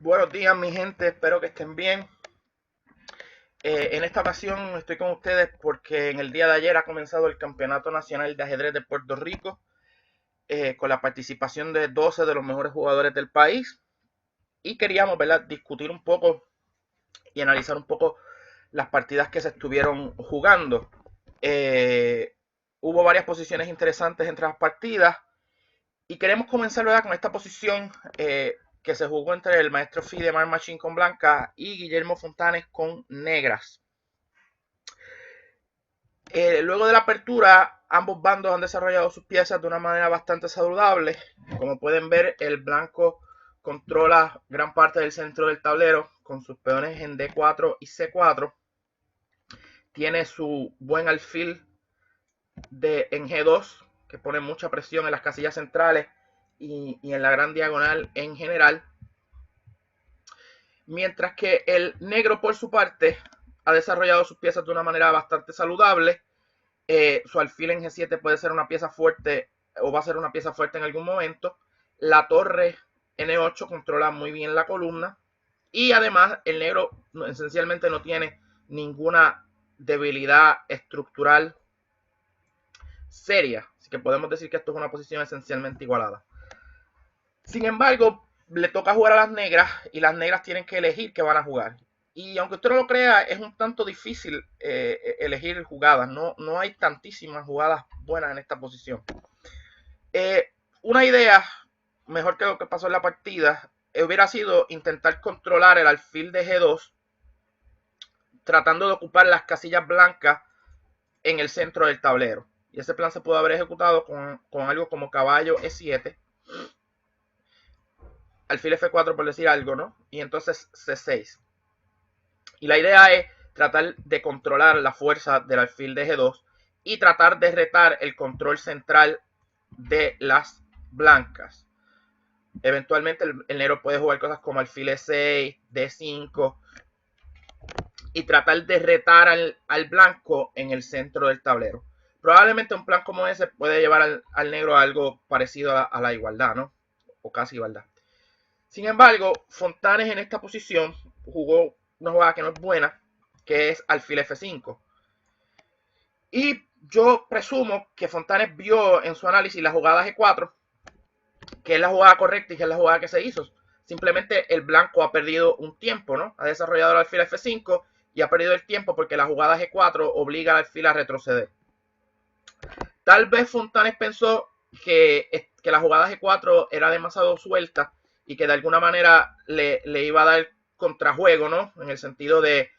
Buenos días, mi gente, espero que estén bien. En esta ocasión estoy con ustedes porque en el día de ayer ha comenzado el Campeonato Nacional de Ajedrez de Puerto Rico, con la participación de 12 de los mejores jugadores del país, y queríamos, ¿verdad?, discutir un poco y analizar un poco las partidas que se estuvieron jugando. Eh, Hubo varias posiciones interesantes entre las partidas y queremos comenzar, ¿verdad?, con esta posición que se jugó entre el maestro Fidemar Machín con blanca y Guillermo Fontanes con negras. Luego de la apertura, ambos bandos han desarrollado sus piezas de una manera bastante saludable. Como pueden ver, el blanco controla gran parte del centro del tablero con sus peones en D4 y C4. Tiene su buen alfil en G2, que pone mucha presión en las casillas centrales y en la gran diagonal en general. Mientras que el negro, por su parte, ha desarrollado sus piezas de una manera bastante saludable. Su alfil en G7 puede ser una pieza fuerte o va a ser una pieza fuerte en algún momento. La torre N8 controla muy bien la columna. Y además el negro esencialmente no tiene ninguna debilidad estructural seria. Así que podemos decir que esto es una posición esencialmente igualada. Sin embargo, le toca jugar a las negras y las negras tienen que elegir qué van a jugar. Y aunque usted no lo crea, es un tanto difícil elegir jugadas. No hay tantísimas jugadas buenas en esta posición. Eh, una idea, mejor que lo que pasó en la partida, hubiera sido intentar controlar el alfil de G2, tratando de ocupar las casillas blancas en el centro del tablero. Y ese plan se pudo haber ejecutado con algo como caballo E7, alfil F4 por decir algo, ¿no? Y entonces C6. Y la idea es tratar de controlar la fuerza del alfil de G2 y tratar de retar el control central de las blancas. Eventualmente el negro puede jugar cosas como alfil E6, D5 y tratar de retar al blanco en el centro del tablero. Probablemente un plan como ese puede llevar al negro a algo parecido a la igualdad, ¿no? O casi igualdad. Sin embargo, Fontanes en esta posición jugó una jugada que no es buena, que es alfil F5. Y yo presumo que Fontanes vio en su análisis la jugada G4, que es la jugada correcta y que es la jugada que se hizo. Simplemente el blanco ha perdido un tiempo, ¿no? Ha desarrollado el alfil F5 y ha perdido el tiempo porque la jugada G4 obliga al alfil a retroceder. Tal vez Fontanes pensó que la jugada G4 era demasiado suelta y que de alguna manera le iba a dar contrajuego, ¿no? En el sentido de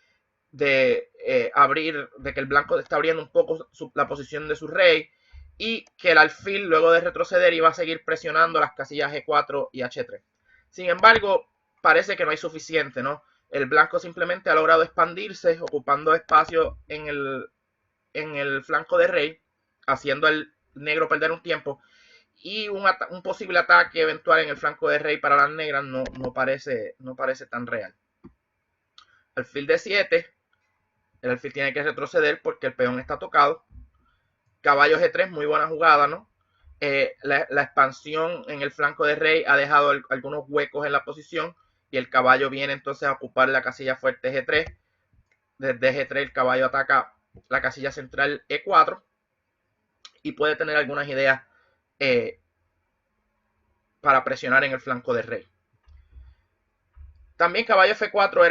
abrir, de que el blanco está abriendo un poco la posición de su rey y que el alfil, luego de retroceder, iba a seguir presionando las casillas G4 y H3. Sin embargo, parece que no hay suficiente, ¿no? El blanco simplemente ha logrado expandirse, ocupando espacio en el flanco de rey, haciendo al negro perder un tiempo. Y un posible ataque eventual en el flanco de rey para las negras no parece tan real. Alfil de 7, el alfil tiene que retroceder porque el peón está tocado. Caballo G3, muy buena jugada, ¿no? La expansión en el flanco de rey ha dejado algunos huecos en la posición y el caballo viene entonces a ocupar la casilla fuerte G3. Desde G3 el caballo ataca la casilla central E4 y puede tener algunas ideas eh, para presionar en el flanco de rey. También caballo F4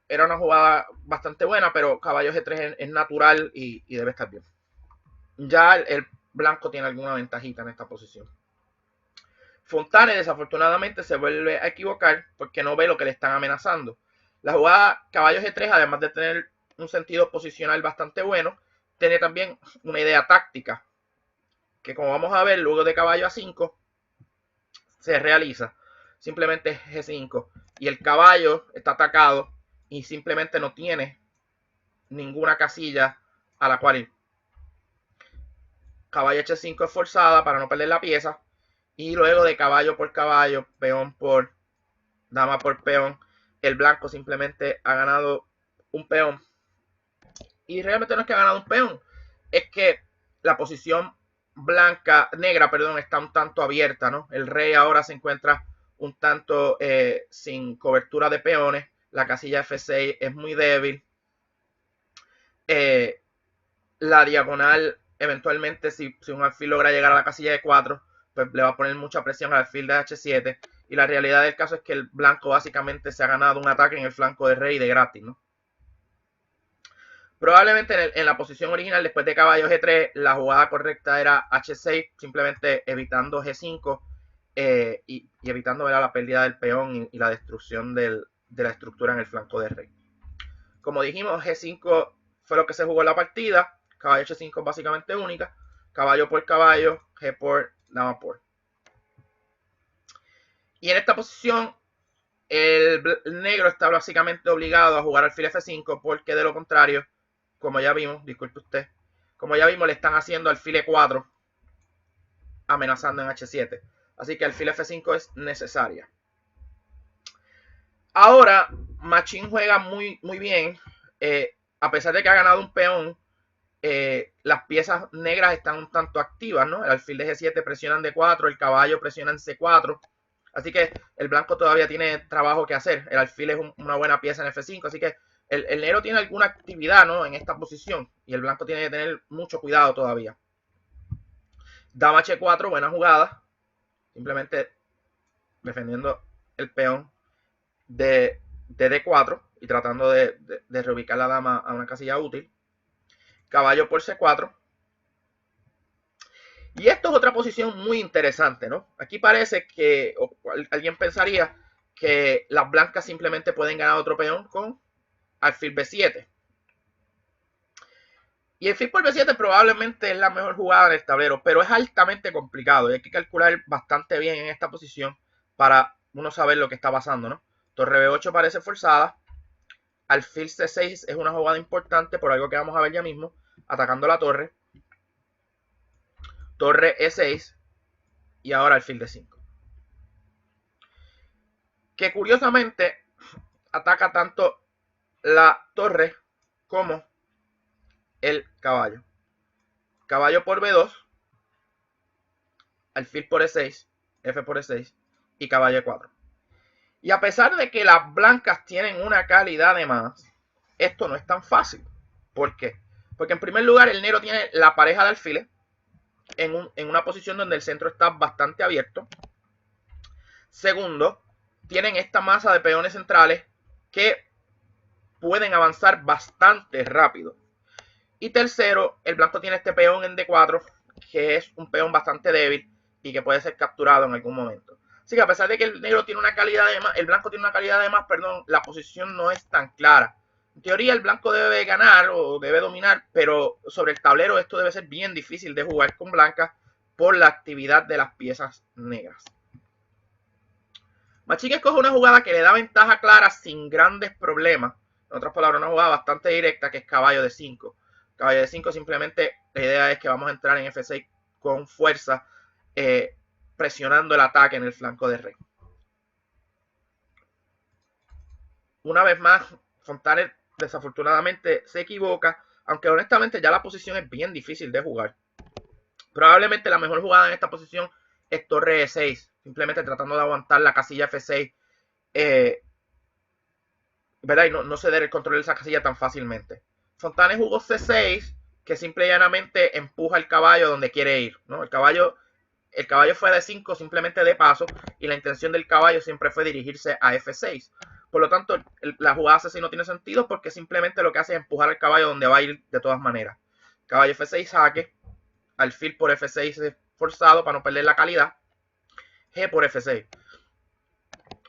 era una jugada bastante buena, pero caballo G3 es natural y debe estar bien. Ya el blanco tiene alguna ventajita en esta posición. Fontanes desafortunadamente se vuelve a equivocar porque no ve lo que le están amenazando. La jugada caballo G3, además de tener un sentido posicional bastante bueno, tiene también una idea táctica, que como vamos a ver, luego de caballo A5 se realiza. Simplemente G5 y el caballo está atacado y simplemente no tiene ninguna casilla a la cual ir. Caballo H5 es forzada para no perder la pieza. Y luego de caballo por caballo, peón por dama por peón, el blanco simplemente ha ganado un peón. Y realmente no es que ha ganado un peón, es que la posición negra, está un tanto abierta, ¿no? El rey ahora se encuentra un tanto sin cobertura de peones. La casilla F6 es muy débil. La diagonal, eventualmente, si un alfil logra llegar a la casilla de 4, pues le va a poner mucha presión al alfil de H7. Y la realidad del caso es que el blanco básicamente se ha ganado un ataque en el flanco de rey de gratis, ¿no? Probablemente en la posición original, después de caballo G3, la jugada correcta era H6, simplemente evitando G5 y evitando, ¿verdad?, la pérdida del peón y la destrucción de la estructura en el flanco de rey. Como dijimos, G5 fue lo que se jugó en la partida. Caballo H5 básicamente única. Caballo por caballo, G por, dama por. Y en esta posición, el negro está básicamente obligado a jugar alfil F5 porque de lo contrario, como ya vimos, disculpe usted, como ya vimos, le están haciendo alfil E4 amenazando en H7. Así que alfil F5 es necesaria. Ahora, Machín juega muy bien. A pesar de que ha ganado un peón, las piezas negras están un tanto activas, ¿no? El alfil de G7 presiona en D4, el caballo presiona en C4. Así que el blanco todavía tiene trabajo que hacer. El alfil es una buena pieza en F5, así que el negro tiene alguna actividad, ¿no?, en esta posición. Y el blanco tiene que tener mucho cuidado todavía. Dama H4, buena jugada. Simplemente defendiendo el peón de D4 y tratando de reubicar la dama a una casilla útil. Caballo por C4. Y esto es otra posición muy interesante, ¿no? Aquí parece que alguien pensaría que las blancas simplemente pueden ganar otro peón con alfil B7. Y alfil por B7 probablemente es la mejor jugada en el tablero, pero es altamente complicado y hay que calcular bastante bien en esta posición para uno saber lo que está pasando, ¿no? Torre B8 parece forzada. Alfil C6 es una jugada importante por algo que vamos a ver ya mismo, atacando la torre. Torre E6 y ahora alfil D5. Que curiosamente ataca tanto la torre como el caballo. Caballo por B2, alfil por E6, F por E6 y caballo E4. Y a pesar de que las blancas tienen una calidad de más, esto no es tan fácil. ¿Por qué? Porque en primer lugar el negro tiene la pareja de alfiles en una posición donde el centro está bastante abierto. Segundo, tienen esta masa de peones centrales que pueden avanzar bastante rápido. Y tercero, el blanco tiene este peón en D4, que es un peón bastante débil y que puede ser capturado en algún momento. Así que a pesar de que el negro tiene una calidad de más, el blanco tiene una calidad de más, perdón, la posición no es tan clara. En teoría el blanco debe ganar o debe dominar, pero sobre el tablero esto debe ser bien difícil de jugar con blancas por la actividad de las piezas negras. Machín escoge una jugada que le da ventaja clara sin grandes problemas. En otras palabras, una jugada bastante directa que es caballo de 5. Caballo de 5 simplemente la idea es que vamos a entrar en F6 con fuerza, presionando el ataque en el flanco de rey. Una vez más, Fontanes desafortunadamente se equivoca, aunque honestamente ya la posición es bien difícil de jugar. Probablemente la mejor jugada en esta posición es torre E6, simplemente tratando de aguantar la casilla F6, ¿verdad? Y no ceder el control de esa casilla tan fácilmente. Fontanes jugó C6, que simple y llanamente empuja el caballo donde quiere ir, ¿no? El caballo fue de 5 simplemente de paso y la intención del caballo siempre fue dirigirse a F6. Por lo tanto, la jugada C6 no tiene sentido porque simplemente lo que hace es empujar al caballo donde va a ir de todas maneras. Caballo F6 jaque, alfil por F6 forzado para no perder la calidad, G por F6.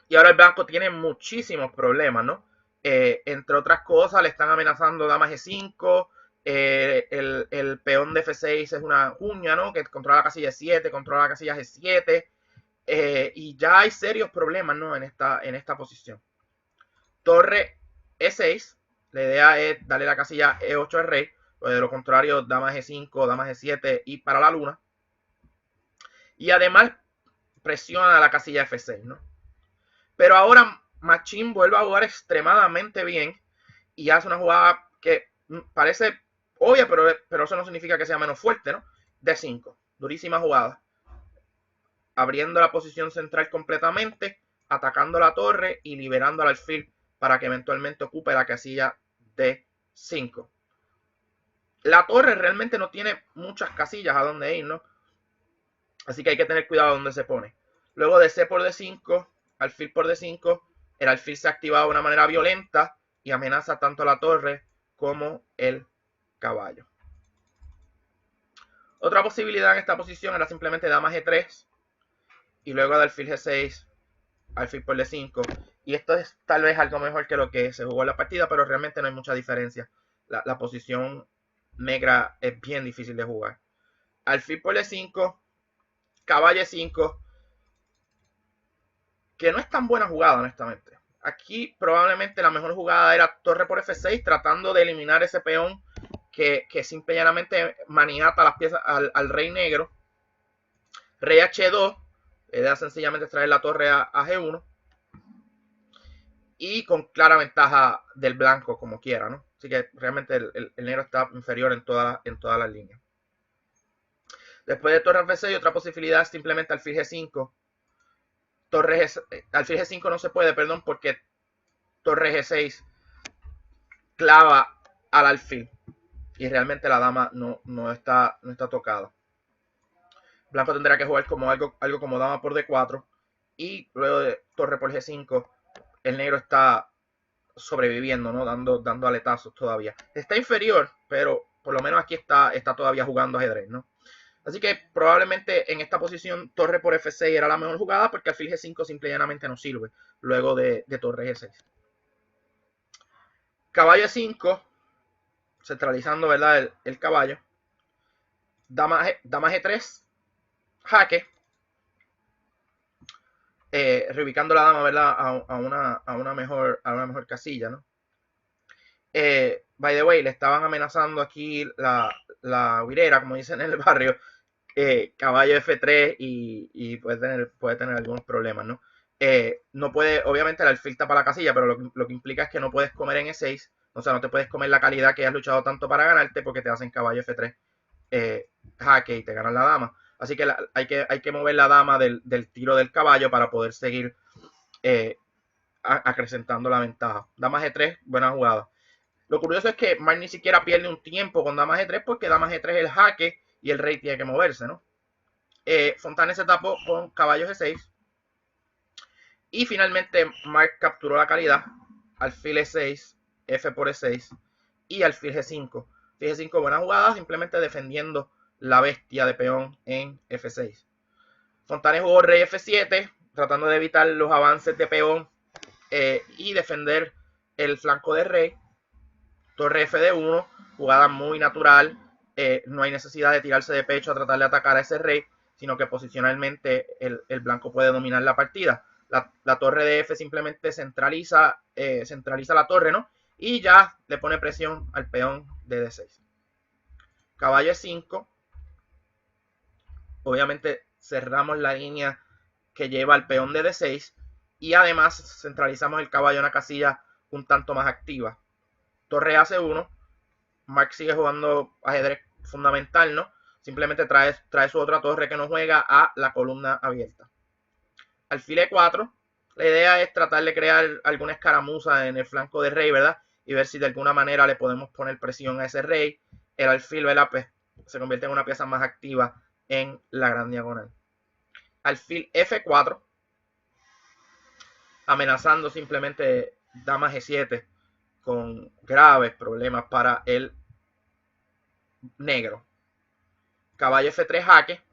Y ahora el blanco tiene muchísimos problemas, ¿no? Entre otras cosas, le están amenazando dama G5, el peón de F6 es una uña, ¿no?, que controla la casilla G7, controla la casilla G7, y ya hay serios problemas, ¿no?, en esta posición. Torre E6, la idea es darle la casilla E8 al rey, pues de lo contrario, dama G5, dama G7 y para la luna. Y además presiona la casilla F6, ¿no? Pero ahora Machín vuelve a jugar extremadamente bien y hace una jugada que parece obvia, pero eso no significa que sea menos fuerte, ¿no? D5, durísima jugada. abriendo la posición central completamente, atacando la torre y liberando al alfil para que eventualmente ocupe la casilla D5. La torre realmente no tiene muchas casillas a donde ir, ¿no? Así que hay que tener cuidado donde se pone. Luego de C por D5, alfil por D5, el alfil se activa de una manera violenta y amenaza tanto la torre como el caballo. Otra posibilidad en esta posición era simplemente dama G3 y luego de alfil G6, alfil por D5. Y esto es tal vez algo mejor que lo que se jugó en la partida, pero realmente no hay mucha diferencia. La posición negra es bien difícil de jugar. Alfil por D5, caballo E5, que no es tan buena jugada, honestamente. Aquí probablemente la mejor jugada era torre por F6, tratando de eliminar ese peón que simple y llanamente maniata las piezas al rey negro. Rey H2, la idea sencillamente es traer la torre a G1. Y con clara ventaja del blanco, como quiera, ¿no? Así que realmente el negro está inferior en todas las líneas. Después de torre F6, otra posibilidad es simplemente alfil G5. Alfil G5 no se puede, perdón, porque torre G6 clava al alfil. Y realmente la dama no está tocada. Blanco tendrá que jugar como algo como dama por D4. Y luego de torre por G5, el negro está sobreviviendo, ¿no? Dando aletazos todavía. Está inferior, pero por lo menos aquí está todavía jugando ajedrez, ¿no? Así que probablemente en esta posición torre por F6 era la mejor jugada porque alfil G5 simple y llanamente no sirve luego de torre G6. Caballo E5, centralizando, ¿verdad? El caballo. Dama G3, jaque. Reubicando la dama, ¿verdad? A una mejor casilla, ¿no? By the way, le estaban amenazando aquí la huirera, como dicen en el barrio, caballo F3 y puede tener algunos problemas, ¿no? No puede, obviamente el alfil tapa la casilla, pero lo que implica es que no puedes comer en E6, o sea, no te puedes comer la calidad que has luchado tanto para ganarte porque te hacen caballo F3 jaque y te ganan la dama. Así que hay que mover la dama del tiro del caballo para poder seguir acrecentando la ventaja. Dama G3, buena jugada. Lo curioso es que Mark ni siquiera pierde un tiempo con dama G3 porque dama G3 es el jaque y el rey tiene que moverse, ¿no? Fontane se tapó con caballo G6 y finalmente Mark capturó la calidad, alfil E6, F por E6 y alfil G5. G5 buena jugada, simplemente defendiendo la bestia de peón en F6. Fontane jugó rey F7, tratando de evitar los avances de peón y defender el flanco de rey. Torre F1, jugada muy natural, no hay necesidad de tirarse de pecho a tratar de atacar a ese rey, sino que posicionalmente el blanco puede dominar la partida. La torre de F simplemente centraliza la torre, ¿no? Y ya le pone presión al peón de D6. Caballo E5. Obviamente cerramos la línea que lleva al peón de D6 y además centralizamos el caballo en una casilla un tanto más activa. Torre AC1. Mark sigue jugando ajedrez fundamental, ¿no? Simplemente trae su otra torre que no juega a la columna abierta. Alfil E4. La idea es tratar de crear alguna escaramuza en el flanco del rey, ¿verdad? Y ver si de alguna manera le podemos poner presión a ese rey. El alfil, ¿verdad? Pues se convierte en una pieza más activa en la gran diagonal. Alfil F4. Amenazando simplemente dama G7 con graves problemas para el negro. Caballo F3 jaque,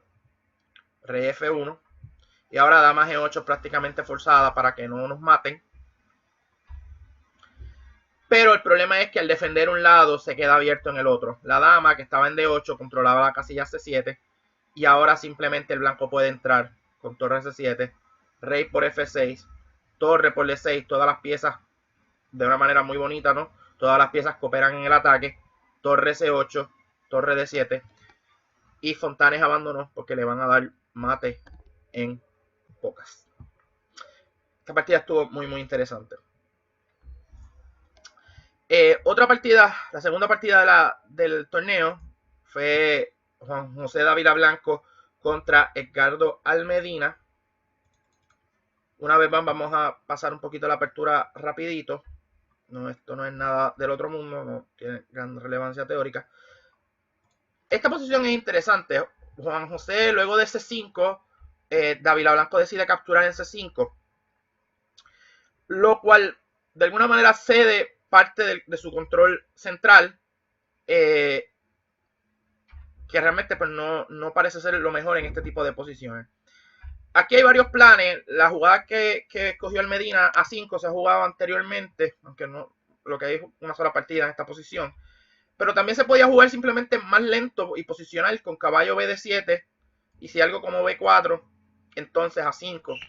rey F1 y ahora dama G8 prácticamente forzada para que no nos maten. Pero el problema es que al defender un lado se queda abierto en el otro. La dama que estaba en D8 controlaba la casilla C7 y ahora simplemente el blanco puede entrar con torre C7, rey por F6, torre por D6, todas las piezas de una manera muy bonita, ¿no? Todas las piezas cooperan en el ataque, torre C8, torre D7 y Fontanes abandonó porque le van a dar mate en pocas. Esta partida estuvo muy interesante. Otra partida, la segunda partida del torneo fue Juan José Dávila Blanco contra Edgardo Almedina. Una vez más vamos a pasar un poquito la apertura rapidito. No, esto no es nada del otro mundo, no tiene gran relevancia teórica. Esta posición es interesante. Juan José, luego de C5, Dávila Blanco decide capturar en C5, lo cual de alguna manera cede parte de su control central, que realmente pues, no parece ser lo mejor en este tipo de posiciones. Aquí hay varios planes. La jugada que escogió el Medina A5 se ha jugado anteriormente, aunque no, lo que hay es una sola partida en esta posición. Pero también se podía jugar simplemente más lento y posicional con caballo B de 7 y si algo como B4, entonces A5.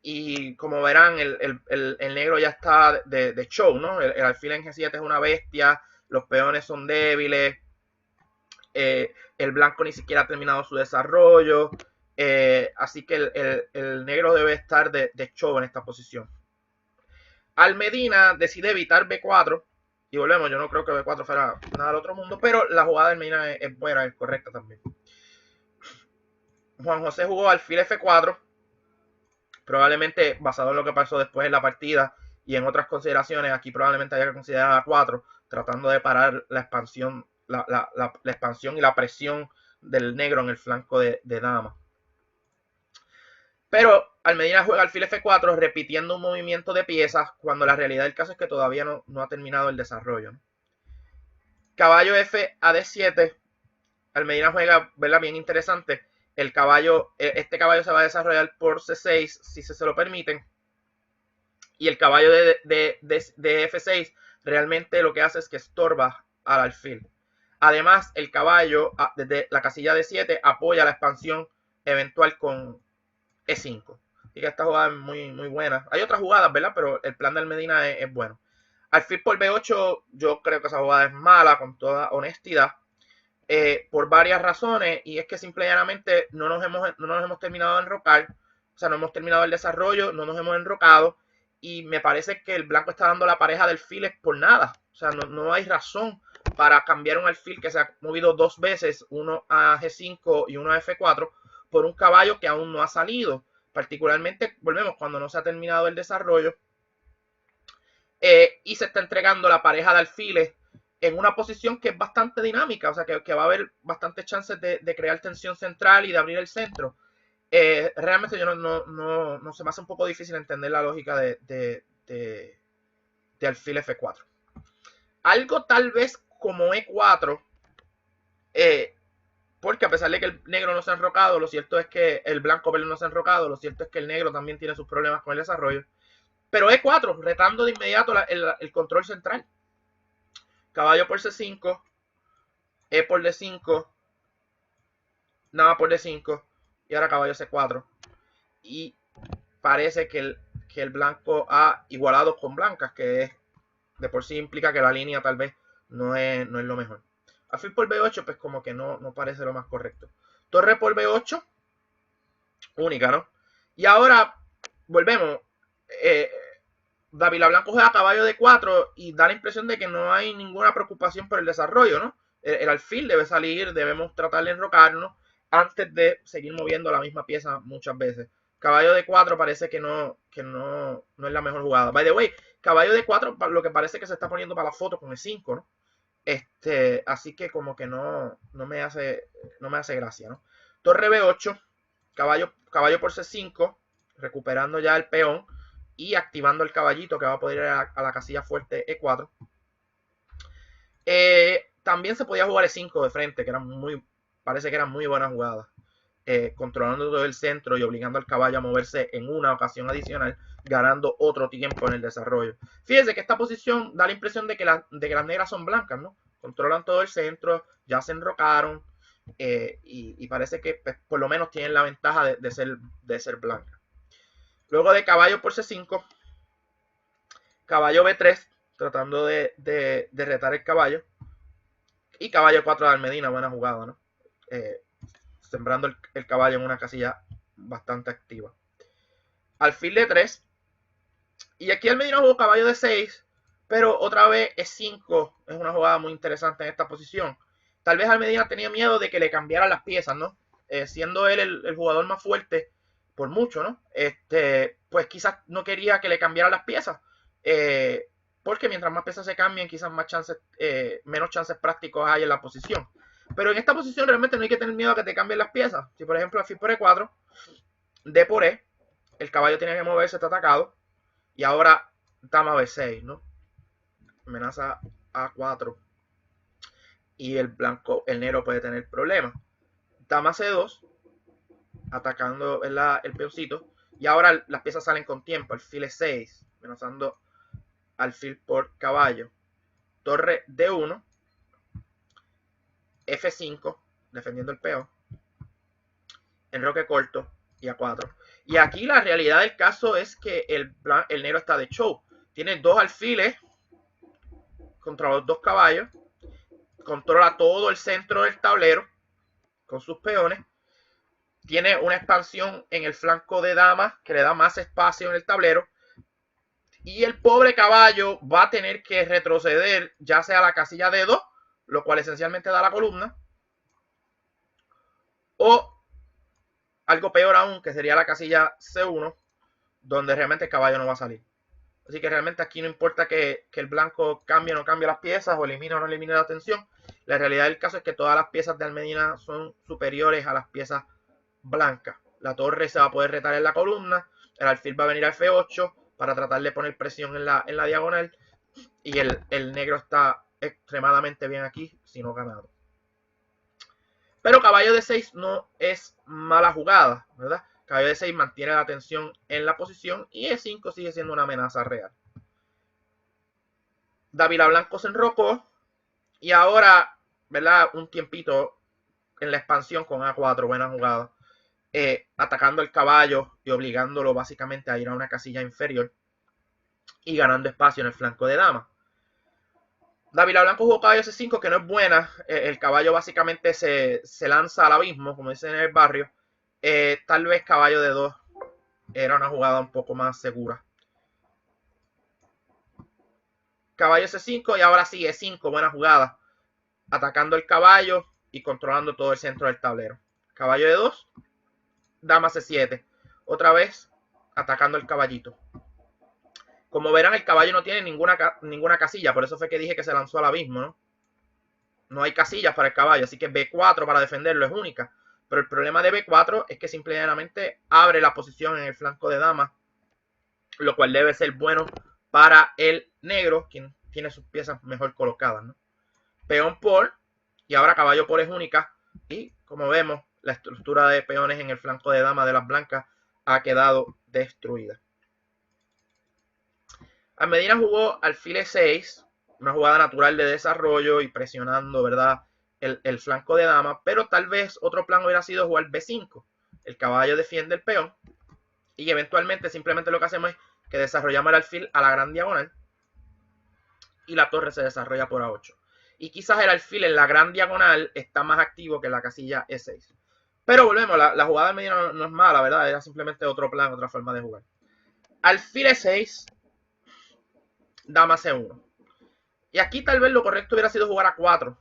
Y como verán, el negro ya está de show, ¿no? El alfil en G7 es una bestia, los peones son débiles, el blanco ni siquiera ha terminado su desarrollo, así que el negro debe estar de show en esta posición. Almedina decide evitar B4, y volvemos, yo no creo que B4 fuera nada del otro mundo, pero la jugada de Almedina es buena, es correcta también. Juan José jugó alfil F4, probablemente basado en lo que pasó después en la partida y en otras consideraciones, aquí probablemente haya que considerar A4, tratando de parar la expansión, la expansión y la presión del negro en el flanco de dama. Pero Almedina juega alfil F4 repitiendo un movimiento de piezas cuando la realidad del caso es que todavía no ha terminado el desarrollo, ¿no? Caballo F a D7. Almedina juega, ¿verdad? Bien interesante. El caballo, este caballo se va a desarrollar por C6 si se lo permiten. Y el caballo de F6 realmente lo que hace es que estorba al alfil. Además, el caballo desde la casilla de 7 apoya la expansión eventual con E5. Así que esta jugada es muy, muy buena. Hay otras jugadas, ¿verdad? Pero el plan del Medina es bueno. Alfil por B8, yo creo que esa jugada es mala, con toda honestidad. Por varias razones. Y es que simplemente no nos hemos terminado de enrocar. O sea, no hemos terminado el desarrollo, no nos hemos enrocado. Y me parece que el blanco está dando la pareja de alfiles por nada. O sea, no hay razón para cambiar un alfil que se ha movido dos veces, uno a G5 y uno a F4, por un caballo que aún no ha salido. Particularmente, volvemos, cuando no se ha terminado el desarrollo. Y se está entregando la pareja de alfiles en una posición que es bastante dinámica. O sea, que va a haber bastantes chances de crear tensión central y de abrir el centro. Realmente yo no se me hace un poco difícil entender la lógica de alfil F4. Algo tal vez como E4, porque a pesar de que el negro no se ha enrocado, lo cierto es que el blanco no se ha enrocado, lo cierto es que el negro también tiene sus problemas con el desarrollo. Pero E4, retando de inmediato el control central. Caballo por C5, E por D5, nada por D5, y ahora caballo C4. Y parece que el blanco ha igualado con blancas, que es, de por sí implica que la línea tal vez no es lo mejor. Alfil por B8, pues como que no parece lo más correcto. Torre por B8, única, ¿no? Y ahora, volvemos. Dávila Blanco juega caballo de 4 y da la impresión de que no hay ninguna preocupación por el desarrollo, ¿no? El alfil debe salir, debemos tratar de enrocarnos antes de seguir moviendo la misma pieza muchas veces. Caballo de 4 parece que no es la mejor jugada. By the way, caballo de 4 lo que parece que se está poniendo para la foto con el 5, ¿no? Así que como que no me hace gracia, ¿no? Torre B8, caballo por C5, recuperando ya el peón y activando el caballito que va a poder ir a la casilla fuerte E4. También se podía jugar E5 de frente, que parece que eran muy buenas jugadas. Controlando todo el centro y obligando al caballo a moverse en una ocasión adicional, ganando otro tiempo en el desarrollo. Fíjense que esta posición da la impresión de que las negras son blancas, ¿no? Controlan todo el centro, ya se enrocaron y parece que pues, por lo menos tienen la ventaja de ser blancas. Luego de caballo por C5, caballo B3, tratando de retar el caballo. Y caballo 4 de Almedina, buena jugada, ¿no? Sembrando el caballo en una casilla bastante activa. Alfil de 3. Y aquí Almedina jugó caballo de 6, pero otra vez E5 es una jugada muy interesante en esta posición. Tal vez Almedina tenía miedo de que le cambiaran las piezas, ¿no? siendo él el jugador más fuerte por mucho, ¿no? Pues quizás no quería que le cambiaran las piezas, porque mientras más piezas se cambien, quizás más chances, menos chances prácticos hay en la posición. Pero en esta posición realmente no hay que tener miedo a que te cambien las piezas. Si por ejemplo alfil por E4, D por E, el caballo tiene que moverse, está atacado, y ahora dama B6, ¿no? Amenaza A4 y el blanco, el negro puede tener problemas. Dama C2, atacando el peoncito, y ahora las piezas salen con tiempo. Alfil E6, amenazando alfil por caballo. Torre D1, F5, defendiendo el peón, enroque corto y A4. Y aquí la realidad del caso es que el negro está de show. Tiene dos alfiles contra los dos caballos. Controla todo el centro del tablero con sus peones. Tiene una expansión en el flanco de dama que le da más espacio en el tablero. Y el pobre caballo va a tener que retroceder ya sea a la casilla D2, lo cual esencialmente da la columna, o algo peor aún, que sería la casilla C1, donde realmente el caballo no va a salir. Así que realmente aquí no importa que el blanco cambie o no cambie las piezas, o elimine o no elimine la tensión. La realidad del caso es que todas las piezas de Almedina son superiores a las piezas blancas. La torre se va a poder retar en la columna, el alfil va a venir al F8 para tratar de poner presión en la diagonal, y el negro está extremadamente bien aquí, si no ganado. Pero caballo de 6 no es mala jugada, ¿verdad? Caballo de 6 mantiene la tensión en la posición y E5 sigue siendo una amenaza real. Dávila Blanco se enrocó y ahora, ¿verdad? Un tiempito en la expansión con A4, buena jugada. Atacando el caballo y obligándolo básicamente a ir a una casilla inferior y ganando espacio en el flanco de dama. Dávila Blanco jugó caballo C5, que no es buena. El caballo básicamente se lanza al abismo, como dicen en el barrio. Tal vez caballo de 2 era una jugada un poco más segura. Caballo C5 y ahora sí E5, buena jugada. Atacando el caballo y controlando todo el centro del tablero. Caballo de 2, dama C7. Otra vez atacando el caballito. Como verán, el caballo no tiene ninguna casilla, por eso fue que dije que se lanzó al abismo, ¿no? No hay casillas para el caballo, así que B4 para defenderlo es única. Pero el problema de B4 es que simplemente abre la posición en el flanco de dama, lo cual debe ser bueno para el negro, quien tiene sus piezas mejor colocadas, ¿no? Peón por, y ahora caballo por es única, y como vemos, la estructura de peones en el flanco de dama de las blancas ha quedado destruida. Almedina jugó alfil E6, una jugada natural de desarrollo y presionando, ¿verdad?, el flanco de dama, pero tal vez otro plan hubiera sido jugar B5. El caballo defiende el peón y eventualmente simplemente lo que hacemos es que desarrollamos el alfil a la gran diagonal y la torre se desarrolla por A8. Y quizás el alfil en la gran diagonal está más activo que la casilla E6. Pero volvemos, la jugada de Almedina no es mala, ¿verdad? Era simplemente otro plan, otra forma de jugar. Alfil E6, dama C1. Y aquí tal vez lo correcto hubiera sido jugar a 4.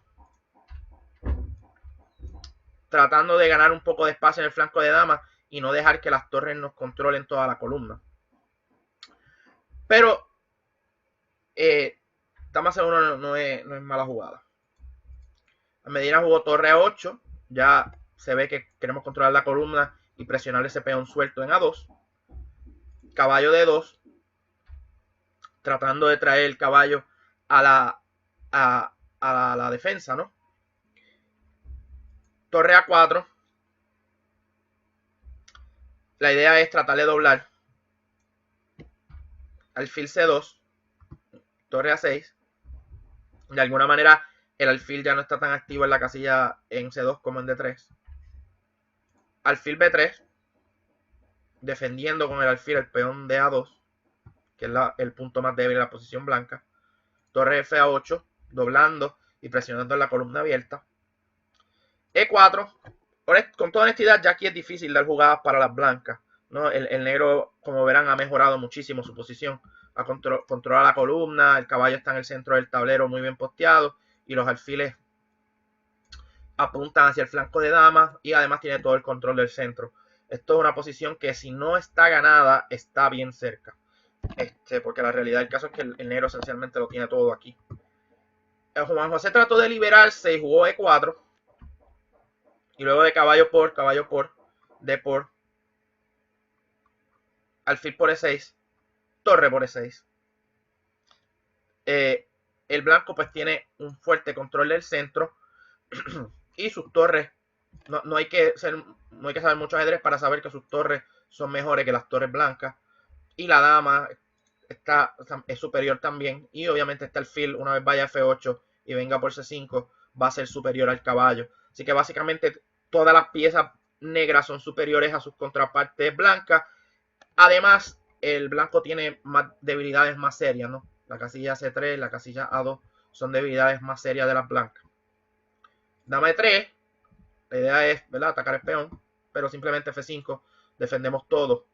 Tratando de ganar un poco de espacio en el flanco de dama y no dejar que las torres nos controlen toda la columna. Pero dama C1 no es mala jugada. Almedina jugó torre A8. Ya se ve que queremos controlar la columna y presionar ese peón suelto en A2. Caballo de 2. Tratando de traer el caballo a la defensa, ¿no? Torre A4. La idea es tratar de doblar. Alfil C2. Torre A6. De alguna manera el alfil ya no está tan activo en la casilla en C2 como en D3. Alfil B3. Defendiendo con el alfil el peón de A2, que es el punto más débil de la posición blanca. Torre F8. Doblando y presionando en la columna abierta. E4. Con toda honestidad, ya aquí es difícil dar jugadas para las blancas, ¿no? El negro, como verán, ha mejorado muchísimo su posición. Controla la columna, el caballo está en el centro del tablero muy bien posteado y los alfiles apuntan hacia el flanco de dama y además tiene todo el control del centro. Esto es una posición que si no está ganada, está bien cerca. Porque la realidad del caso es que el negro esencialmente lo tiene todo aquí. Juan José trató de liberarse y jugó E4. Y luego de caballo por, D por, alfil por E6, torre por E6. El blanco pues tiene un fuerte control del centro y sus torres, no hay que saber mucho ajedrez para saber que sus torres son mejores que las torres blancas. Y la dama es superior también. Y obviamente este alfil, una vez vaya a F8 y venga por C5, va a ser superior al caballo. Así que básicamente todas las piezas negras son superiores a sus contrapartes blancas. Además, el blanco tiene más debilidades más serias, ¿no? La casilla C3, la casilla A2 son debilidades más serias de las blancas. Dama E3, la idea es, ¿verdad?, atacar el peón, pero simplemente F5, defendemos todo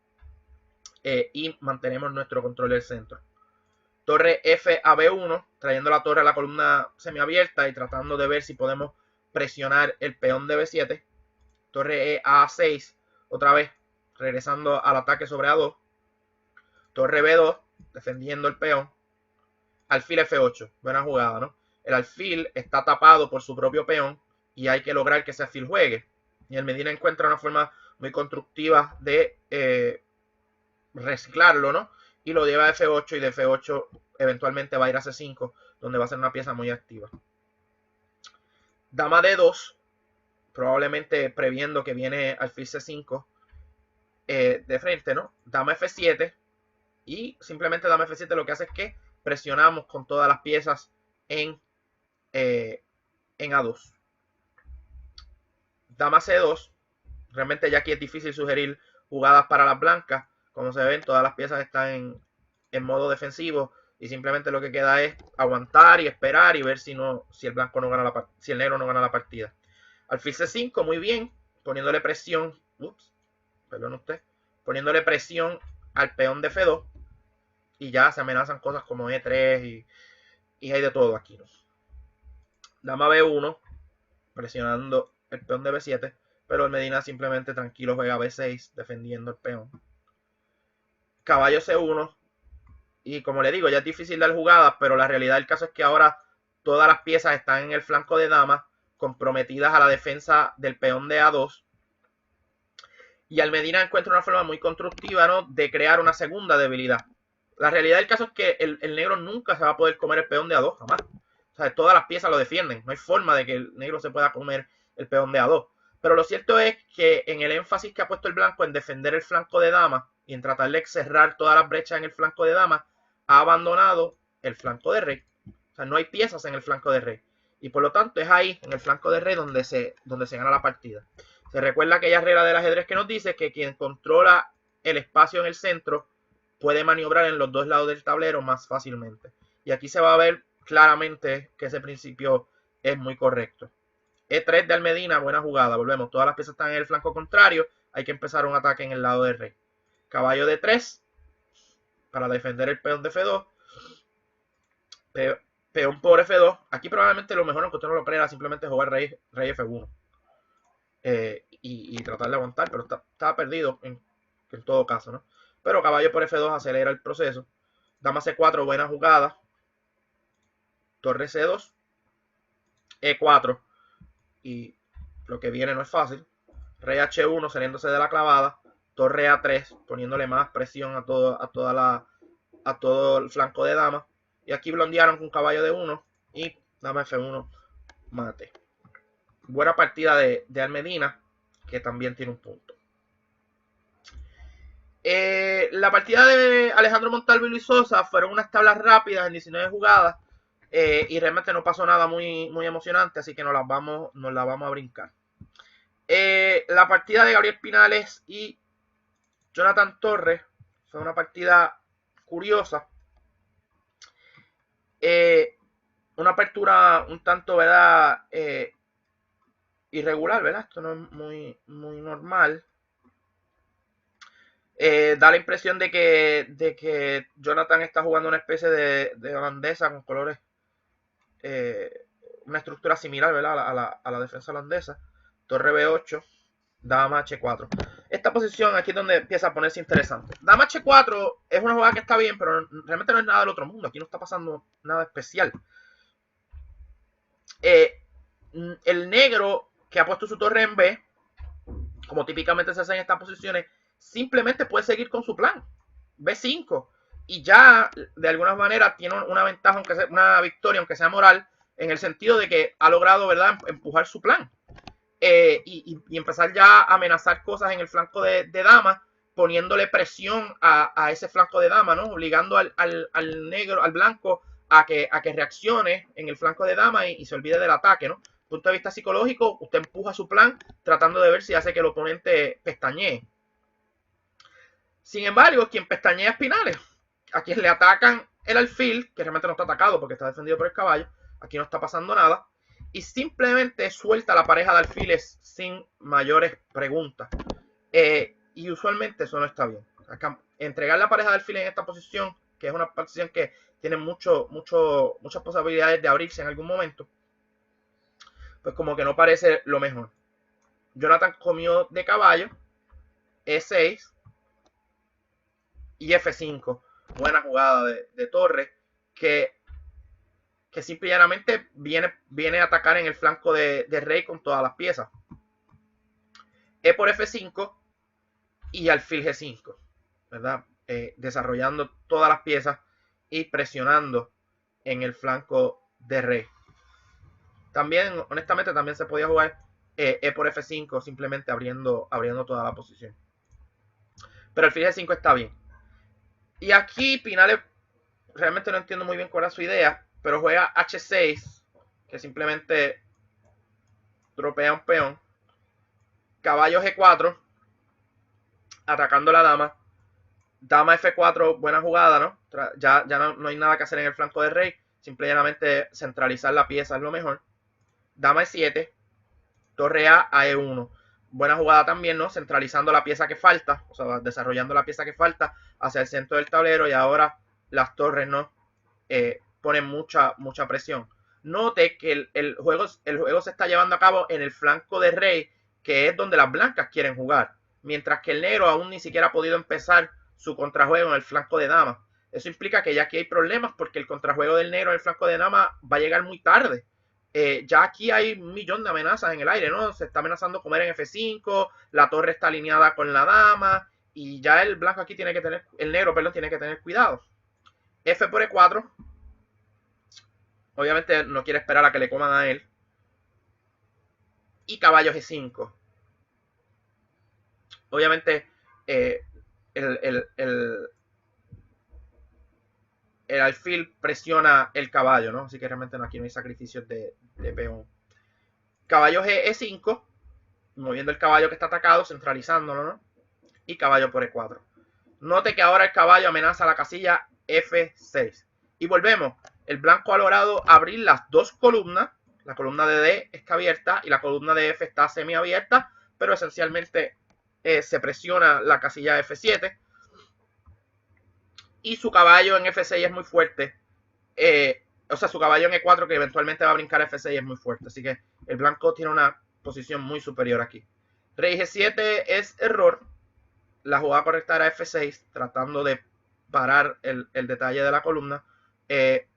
y mantenemos nuestro control del centro. Torre F a B1, trayendo la torre a la columna semiabierta y tratando de ver si podemos presionar el peón de B7. Torre E a A6, otra vez regresando al ataque sobre A2. Torre B2, defendiendo el peón. Alfil F8, buena jugada, ¿no? El alfil está tapado por su propio peón y hay que lograr que ese alfil juegue. Y el Medina encuentra una forma muy constructiva de reciclarlo, ¿no? Y lo lleva a F8 y de F8 eventualmente va a ir a C5, donde va a ser una pieza muy activa. Dama D2, probablemente previendo que viene alfil C5 de frente, ¿no? Dama F7 y simplemente dama F7 lo que hace es que presionamos con todas las piezas en A2. Dama C2, realmente ya aquí es difícil sugerir jugadas para las blancas. Como se ven, todas las piezas están en modo defensivo y simplemente lo que queda es aguantar y esperar y ver si el blanco no gana si el negro no gana la partida. Alfil C5, muy bien, poniéndole presión, poniéndole presión al peón de F2 y ya se amenazan cosas como E3 y hay de todo aquí, ¿no? Dama B1, presionando el peón de B7, pero el Medina simplemente tranquilo juega B6 defendiendo el peón. Caballo C1, y como le digo, ya es difícil dar jugadas, pero la realidad del caso es que ahora todas las piezas están en el flanco de dama, comprometidas a la defensa del peón de A2. Y Almedina encuentra una forma muy constructiva, ¿no?, de crear una segunda debilidad. La realidad del caso es que el negro nunca se va a poder comer el peón de A2, jamás. O sea, todas las piezas lo defienden. No hay forma de que el negro se pueda comer el peón de A2. Pero lo cierto es que en el énfasis que ha puesto el blanco en defender el flanco de dama y en tratar de cerrar todas las brechas en el flanco de dama, ha abandonado el flanco de rey. O sea, no hay piezas en el flanco de rey. Y por lo tanto es ahí, en el flanco de rey, donde se gana la partida. Se recuerda aquella regla del ajedrez que nos dice que quien controla el espacio en el centro puede maniobrar en los dos lados del tablero más fácilmente. Y aquí se va a ver claramente que ese principio es muy correcto. E3 de Almedina, buena jugada. Volvemos, todas las piezas están en el flanco contrario. Hay que empezar un ataque en el lado del rey. Caballo de 3 para defender el peón de F2. Peón por F2. Aquí probablemente lo mejor, aunque usted no lo crea, era simplemente jugar rey F1. Y tratar de aguantar, pero estaba perdido en todo caso, ¿no? Pero caballo por F2 acelera el proceso. Dama C4, buena jugada. Torre C2. E4. Y lo que viene no es fácil. Rey H1 saliéndose de la clavada. Torre A3 poniéndole más presión a todo el flanco de dama. Y aquí blondearon con caballo de 1 y dama F1 mate. Buena partida de Almedina, que también tiene un punto. La partida de Alejandro Montalvo y Luis Sosa fueron unas tablas rápidas en 19 jugadas y realmente no pasó nada muy emocionante, así que nos la vamos a brincar. La partida de Gabriel Pinales y Jonathan Torres fue una partida curiosa. Una apertura un tanto, ¿verdad?, irregular, ¿verdad? Esto no es muy normal. Da la impresión de que Jonathan está jugando una especie de holandesa con colores una estructura similar, ¿verdad? A la defensa holandesa. Torre B8, dama H4. Esta posición aquí es donde empieza a ponerse interesante. Dama H4 es una jugada que está bien, pero realmente no es nada del otro mundo. Aquí no está pasando nada especial. El negro que ha puesto su torre en B, como típicamente se hace en estas posiciones, simplemente puede seguir con su plan. B5. Y ya, de alguna manera, tiene una ventaja, aunque sea una victoria, aunque sea moral, en el sentido de que ha logrado, ¿verdad?, empujar su plan. Y empezar ya a amenazar cosas en el flanco de dama, poniéndole presión a ese flanco de dama, ¿no? Obligando al negro, al blanco, a que reaccione en el flanco de dama y se olvide del ataque, ¿no? Desde el punto de vista psicológico, usted empuja su plan tratando de ver si hace que el oponente pestañee. Sin embargo, quien pestañea es Pinales, a quien le atacan el alfil, que realmente no está atacado porque está defendido por el caballo, aquí no está pasando nada, y simplemente suelta la pareja de alfiles sin mayores preguntas. Y usualmente eso no está bien. Acá, entregar la pareja de alfiles en esta posición, que es una posición que tiene muchas posibilidades de abrirse en algún momento, pues como que no parece lo mejor. Jonathan comió de caballo, E6 y F5. Buena jugada de torre que simple y llanamente viene a atacar en el flanco de rey con todas las piezas. E por F5 y alfil G5, ¿verdad? Desarrollando todas las piezas y presionando en el flanco de rey. También, honestamente, también se podía jugar E por F5, simplemente abriendo toda la posición. Pero alfil G5 está bien. Y aquí Pinales, realmente no entiendo muy bien cuál es su idea, pero juega H6, que simplemente dropea un peón. Caballo G4, atacando la dama. Dama F4, buena jugada, ¿no? Ya no hay nada que hacer en el flanco de rey. Simplemente centralizar la pieza es lo mejor. Dama E7, torre A a E1. Buena jugada también, ¿no? Centralizando la pieza que falta, o sea, desarrollando la pieza que falta hacia el centro del tablero, y ahora las torres, ¿no? Ponen mucha presión. Note que el juego se está llevando a cabo en el flanco de rey, que es donde las blancas quieren jugar, mientras que el negro aún ni siquiera ha podido empezar su contrajuego en el flanco de dama. Eso implica que ya aquí hay problemas porque el contrajuego del negro en el flanco de dama va a llegar muy tarde. Ya aquí hay un millón de amenazas en el aire, ¿no? Se está amenazando comer en F5, la torre está alineada con la dama, y ya el blanco aquí tiene que tener, el negro, perdón, tiene que tener cuidado. F por E4. Obviamente no quiere esperar a que le coman a él. Y caballo G5. Obviamente el alfil presiona el caballo, ¿no? Así que realmente aquí no hay sacrificios de peón. Caballo G5, moviendo el caballo que está atacado, centralizándolo, ¿no? Y caballo por E4. Note que ahora el caballo amenaza la casilla F6. Y volvemos. El blanco ha logrado abrir las dos columnas. La columna de D está abierta y la columna de F está semiabierta, pero esencialmente se presiona la casilla F7. Y su caballo en F6 es muy fuerte. O sea, su caballo en E4, que eventualmente va a brincar F6, es muy fuerte. Así que el blanco tiene una posición muy superior aquí. Rey G7 es error. La jugada correcta era F6, tratando de parar el detalle de la columna.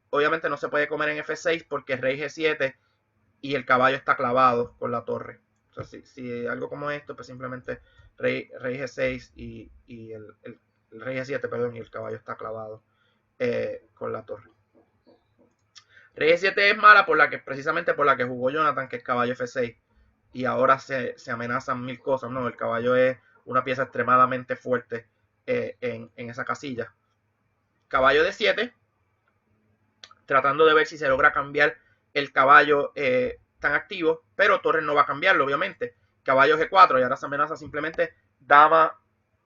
Obviamente no se puede comer en F6 porque Rey G7 y el caballo está clavado con la torre. O sea, si algo como esto, pues simplemente Rey G6 y el Rey G7, perdón, y el caballo está clavado con la torre. Rey G7 es mala precisamente por la que jugó Jonathan, que es caballo F6. Y ahora se amenazan mil cosas, ¿no? El caballo es una pieza extremadamente fuerte en esa casilla. Caballo de 7, tratando de ver si se logra cambiar el caballo tan activo, pero torre no va a cambiarlo, obviamente. Caballo G4, y ahora se amenaza simplemente dama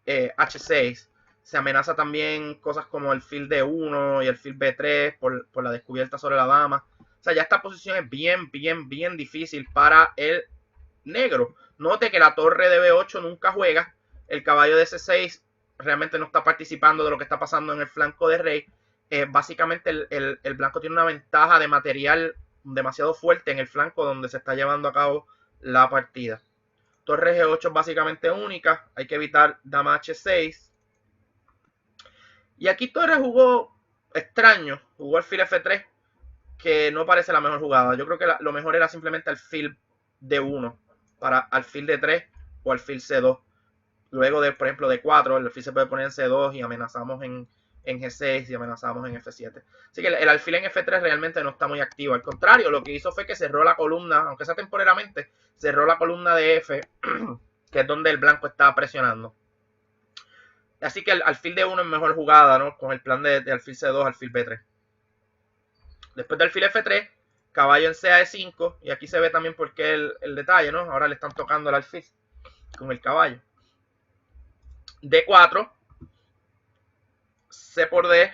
H6. Se amenaza también cosas como el fil D1 y el fil B3 por la descubierta sobre la dama. O sea, ya esta posición es bien difícil para el negro. Note que la torre de B8 nunca juega. El caballo de C6 realmente no está participando de lo que está pasando en el flanco de rey. Básicamente el blanco tiene una ventaja de material demasiado fuerte en el flanco donde se está llevando a cabo la partida. Torre G8 es básicamente única, hay que evitar dama H6. Y aquí Torre jugó extraño, jugó alfil F3, que no parece la mejor jugada. Yo creo que lo mejor era simplemente alfil D1 para alfil D3 o alfil C2. Luego de, por ejemplo, D4, el alfil se puede poner en C2 y amenazamos en G6 y amenazamos en F7. Así que el alfil en F3 realmente no está muy activo. Al contrario, lo que hizo fue que cerró la columna, aunque sea temporalmente, cerró la columna de F, que es donde el blanco está presionando. Así que el alfil D1 es mejor jugada, ¿no? Con el plan de alfil C2, alfil B3. Después del alfil F3, caballo en C a E5. Y aquí se ve también por qué el detalle, ¿no? Ahora le están tocando el alfil con el caballo. D4, C por D,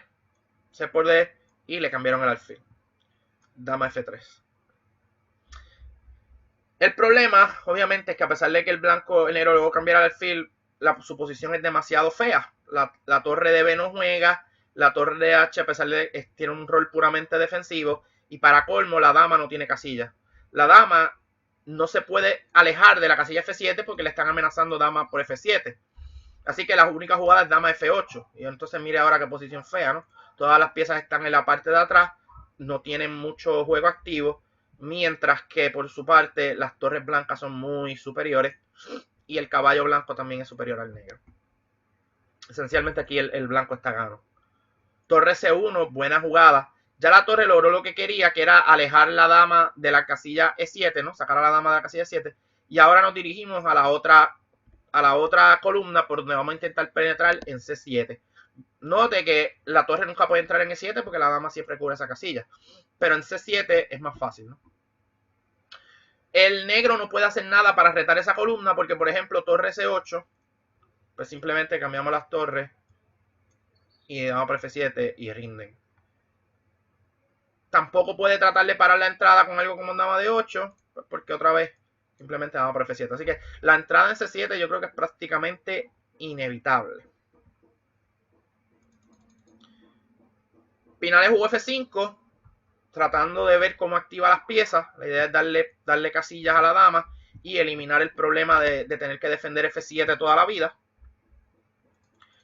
C por D, y le cambiaron el alfil. Dama F3. El problema, obviamente, es que a pesar de que el negro luego cambiara el alfil, su posición es demasiado fea. La torre de B no juega, la torre de H, a pesar de que tiene un rol puramente defensivo, y para colmo, la dama no tiene casilla. La dama no se puede alejar de la casilla F7 porque le están amenazando dama por F7. Así que la única jugada es dama F8. Y entonces mire ahora qué posición fea, ¿no? Todas las piezas están en la parte de atrás, no tienen mucho juego activo, mientras que por su parte las torres blancas son muy superiores y el caballo blanco también es superior al negro. Esencialmente aquí el blanco está gano. Torre C1, buena jugada. Ya la torre logró lo que quería, que era alejar la dama de la casilla E7, ¿no? Sacar a la dama de la casilla E7. Y ahora nos dirigimos a la otra columna por donde vamos a intentar penetrar en C7. Note que la torre nunca puede entrar en E7 porque la dama siempre cubre esa casilla. Pero en C7 es más fácil, ¿no? El negro no puede hacer nada para retar esa columna porque, por ejemplo, torre C8, pues simplemente cambiamos las torres y damos por F7 y rinden. Tampoco puede tratar de parar la entrada con algo como dama de 8, pues porque otra vez simplemente damos por F7. Así que la entrada en C7 yo creo que es prácticamente inevitable. Pinales jugó F5, tratando de ver cómo activa las piezas. La idea es darle casillas a la dama y eliminar el problema de tener que defender F7 toda la vida.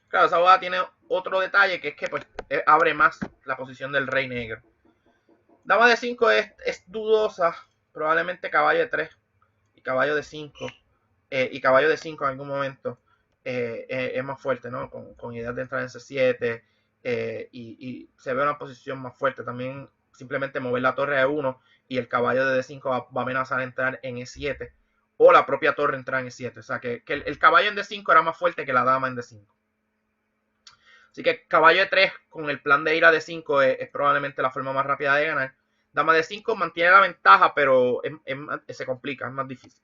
Claro, esa jugada tiene otro detalle, que es que pues, abre más la posición del rey negro. Dama de 5 es dudosa. Probablemente caballo de 3 y caballo de 5. Y caballo de 5 en algún momento es más fuerte, ¿no? Con ideas de entrar en C7. Y se ve una posición más fuerte. También simplemente mover la torre a E1 y el caballo de D5 va a amenazar a entrar en E7. O la propia torre entrar en E7. O sea que el caballo en D5 era más fuerte que la dama en D5. Así que caballo de 3 con el plan de ir a D5 es probablemente la forma más rápida de ganar. Dama de 5 mantiene la ventaja, pero se complica, es más difícil.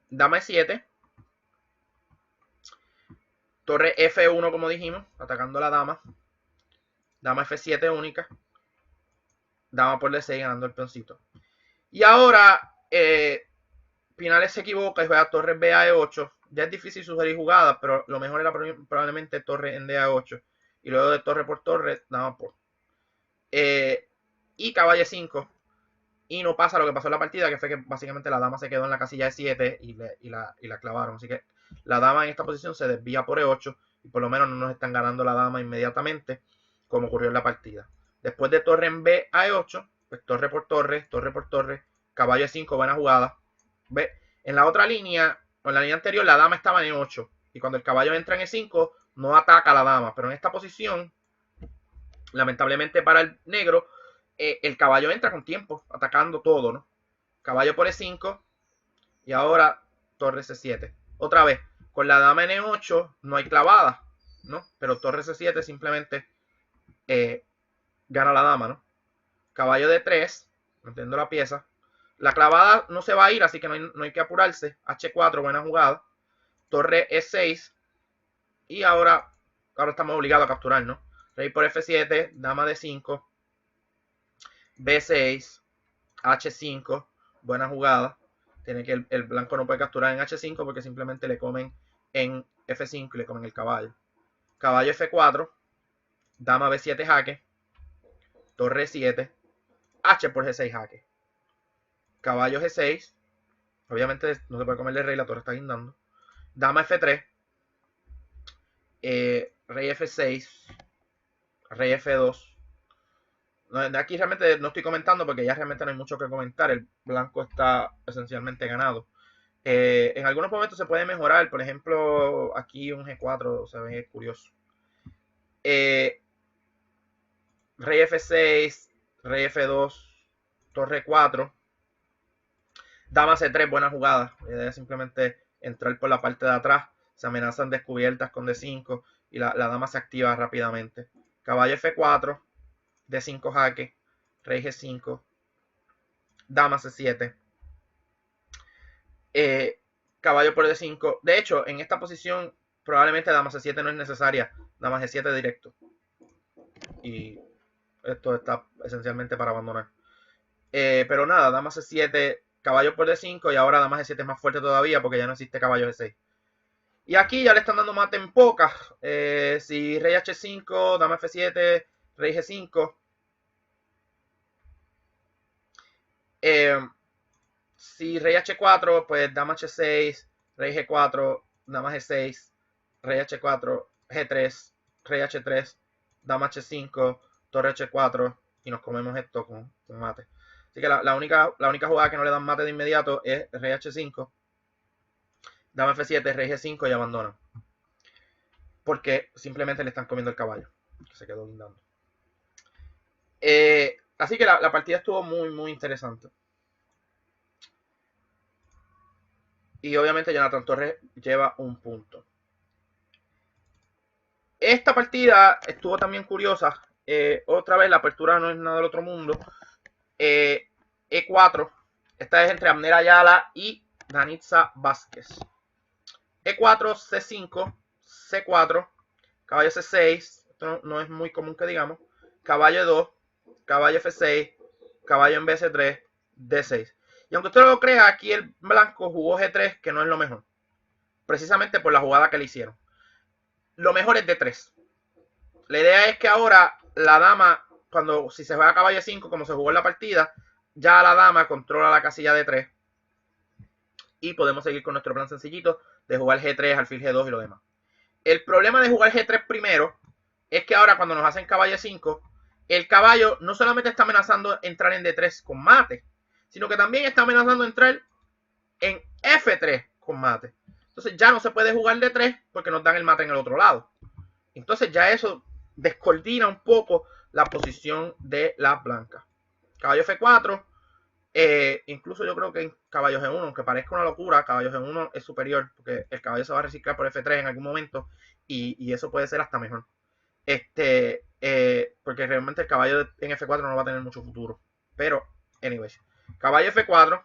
Dama E7. Torre F1, como dijimos, atacando a la dama. Dama F7 única. Dama por D6 ganando el peoncito. Y ahora Pinales se equivoca y juega torre B a E8. Ya es difícil sugerir jugadas, pero lo mejor era probablemente torre en D a 8. Y luego de torre por torre, dama por. Y caballo 5. Y no pasa lo que pasó en la partida, que fue que básicamente la dama se quedó en la casilla de 7 y la clavaron. Así que la dama en esta posición se desvía por E8 y por lo menos no nos están ganando la dama inmediatamente, como ocurrió en la partida. Después de torre en B a E8, pues torre por torre, caballo E5, buena jugada. ¿Ve? En la otra línea, o en la línea anterior, la dama estaba en E8 y cuando el caballo entra en E5, no ataca a la dama. Pero en esta posición, lamentablemente para el negro, el caballo entra con tiempo, atacando todo, ¿no? Caballo por E5 y ahora torre C7. Otra vez, con la dama en E8 no hay clavada, ¿no? Pero torre C7 simplemente gana la dama, ¿no? Caballo de 3, manteniendo la pieza. La clavada no se va a ir, así que no hay que apurarse. H4, buena jugada. Torre E6 y ahora estamos obligados a capturar, ¿no? Rey por F7, dama de 5. B6, H5, buena jugada. Tiene que el blanco no puede capturar en H5 porque simplemente le comen en F5 y le comen el caballo. Caballo F4, dama B7 jaque. torre 7, H por G6 jaque. Caballo G6, obviamente no se puede comerle rey, la torre está guindando. Dama F3, rey F6, rey F2. Aquí realmente no estoy comentando porque ya realmente no hay mucho que comentar. El blanco está esencialmente ganado. En algunos momentos se puede mejorar. Por ejemplo, aquí un G4 se ve curioso. Rey F6, rey F2, torre 4. Dama C3, buena jugada. La idea es simplemente entrar por la parte de atrás. Se amenazan descubiertas con D5 y la dama se activa rápidamente. Caballo F4, D5 jaque, rey G5, dama C7, caballo por D5. De hecho, en esta posición probablemente dama C7 no es necesaria, dama G7 directo. Y esto está esencialmente para abandonar. Pero nada, dama C7, caballo por D5 y ahora dama G7 es más fuerte todavía porque ya no existe caballo G6. Y aquí ya le están dando mate en pocas. Si rey H5, dama F7, rey G5. Si rey H4, pues dama H6, rey G4, dama G6, rey H4, G3, rey H3, dama H5, torre H4 y nos comemos esto con mate. Así que la única jugada que no le dan mate de inmediato es rey H5, dama F7, rey G5 y abandonan. Porque simplemente le están comiendo el caballo, que se quedó guindando. Así que la partida estuvo muy, muy interesante. Y obviamente Jonathan Torres lleva un punto. Esta partida estuvo también curiosa. Otra vez la apertura no es nada del otro mundo. E4. Esta es entre Abner Ayala y Danitza Vázquez. E4, C5, C4, caballo C6. Esto no es muy común que digamos. Caballo E2, caballo F6, caballo en BC3, D6. Y aunque usted no lo crea, aquí el blanco jugó G3, que no es lo mejor. Precisamente por la jugada que le hicieron. Lo mejor es D3. La idea es que ahora la dama, si se juega caballo 5, como se jugó en la partida, ya la dama controla la casilla de 3. Y podemos seguir con nuestro plan sencillito de jugar G3, alfil G2 y lo demás. El problema de jugar G3 primero es que ahora cuando nos hacen caballo 5, el caballo no solamente está amenazando entrar en D3 con mate, sino que también está amenazando entrar en F3 con mate. Entonces ya no se puede jugar D3 porque nos dan el mate en el otro lado. Entonces ya eso descoordina un poco la posición de la blanca. Caballo F4. Incluso yo creo que en caballo G1, aunque parezca una locura, caballo G1 es superior, porque el caballo se va a reciclar por F3 en algún momento y eso puede ser hasta mejor. Porque realmente el caballo en F4 no va a tener mucho futuro. Pero, anyways, caballo F4,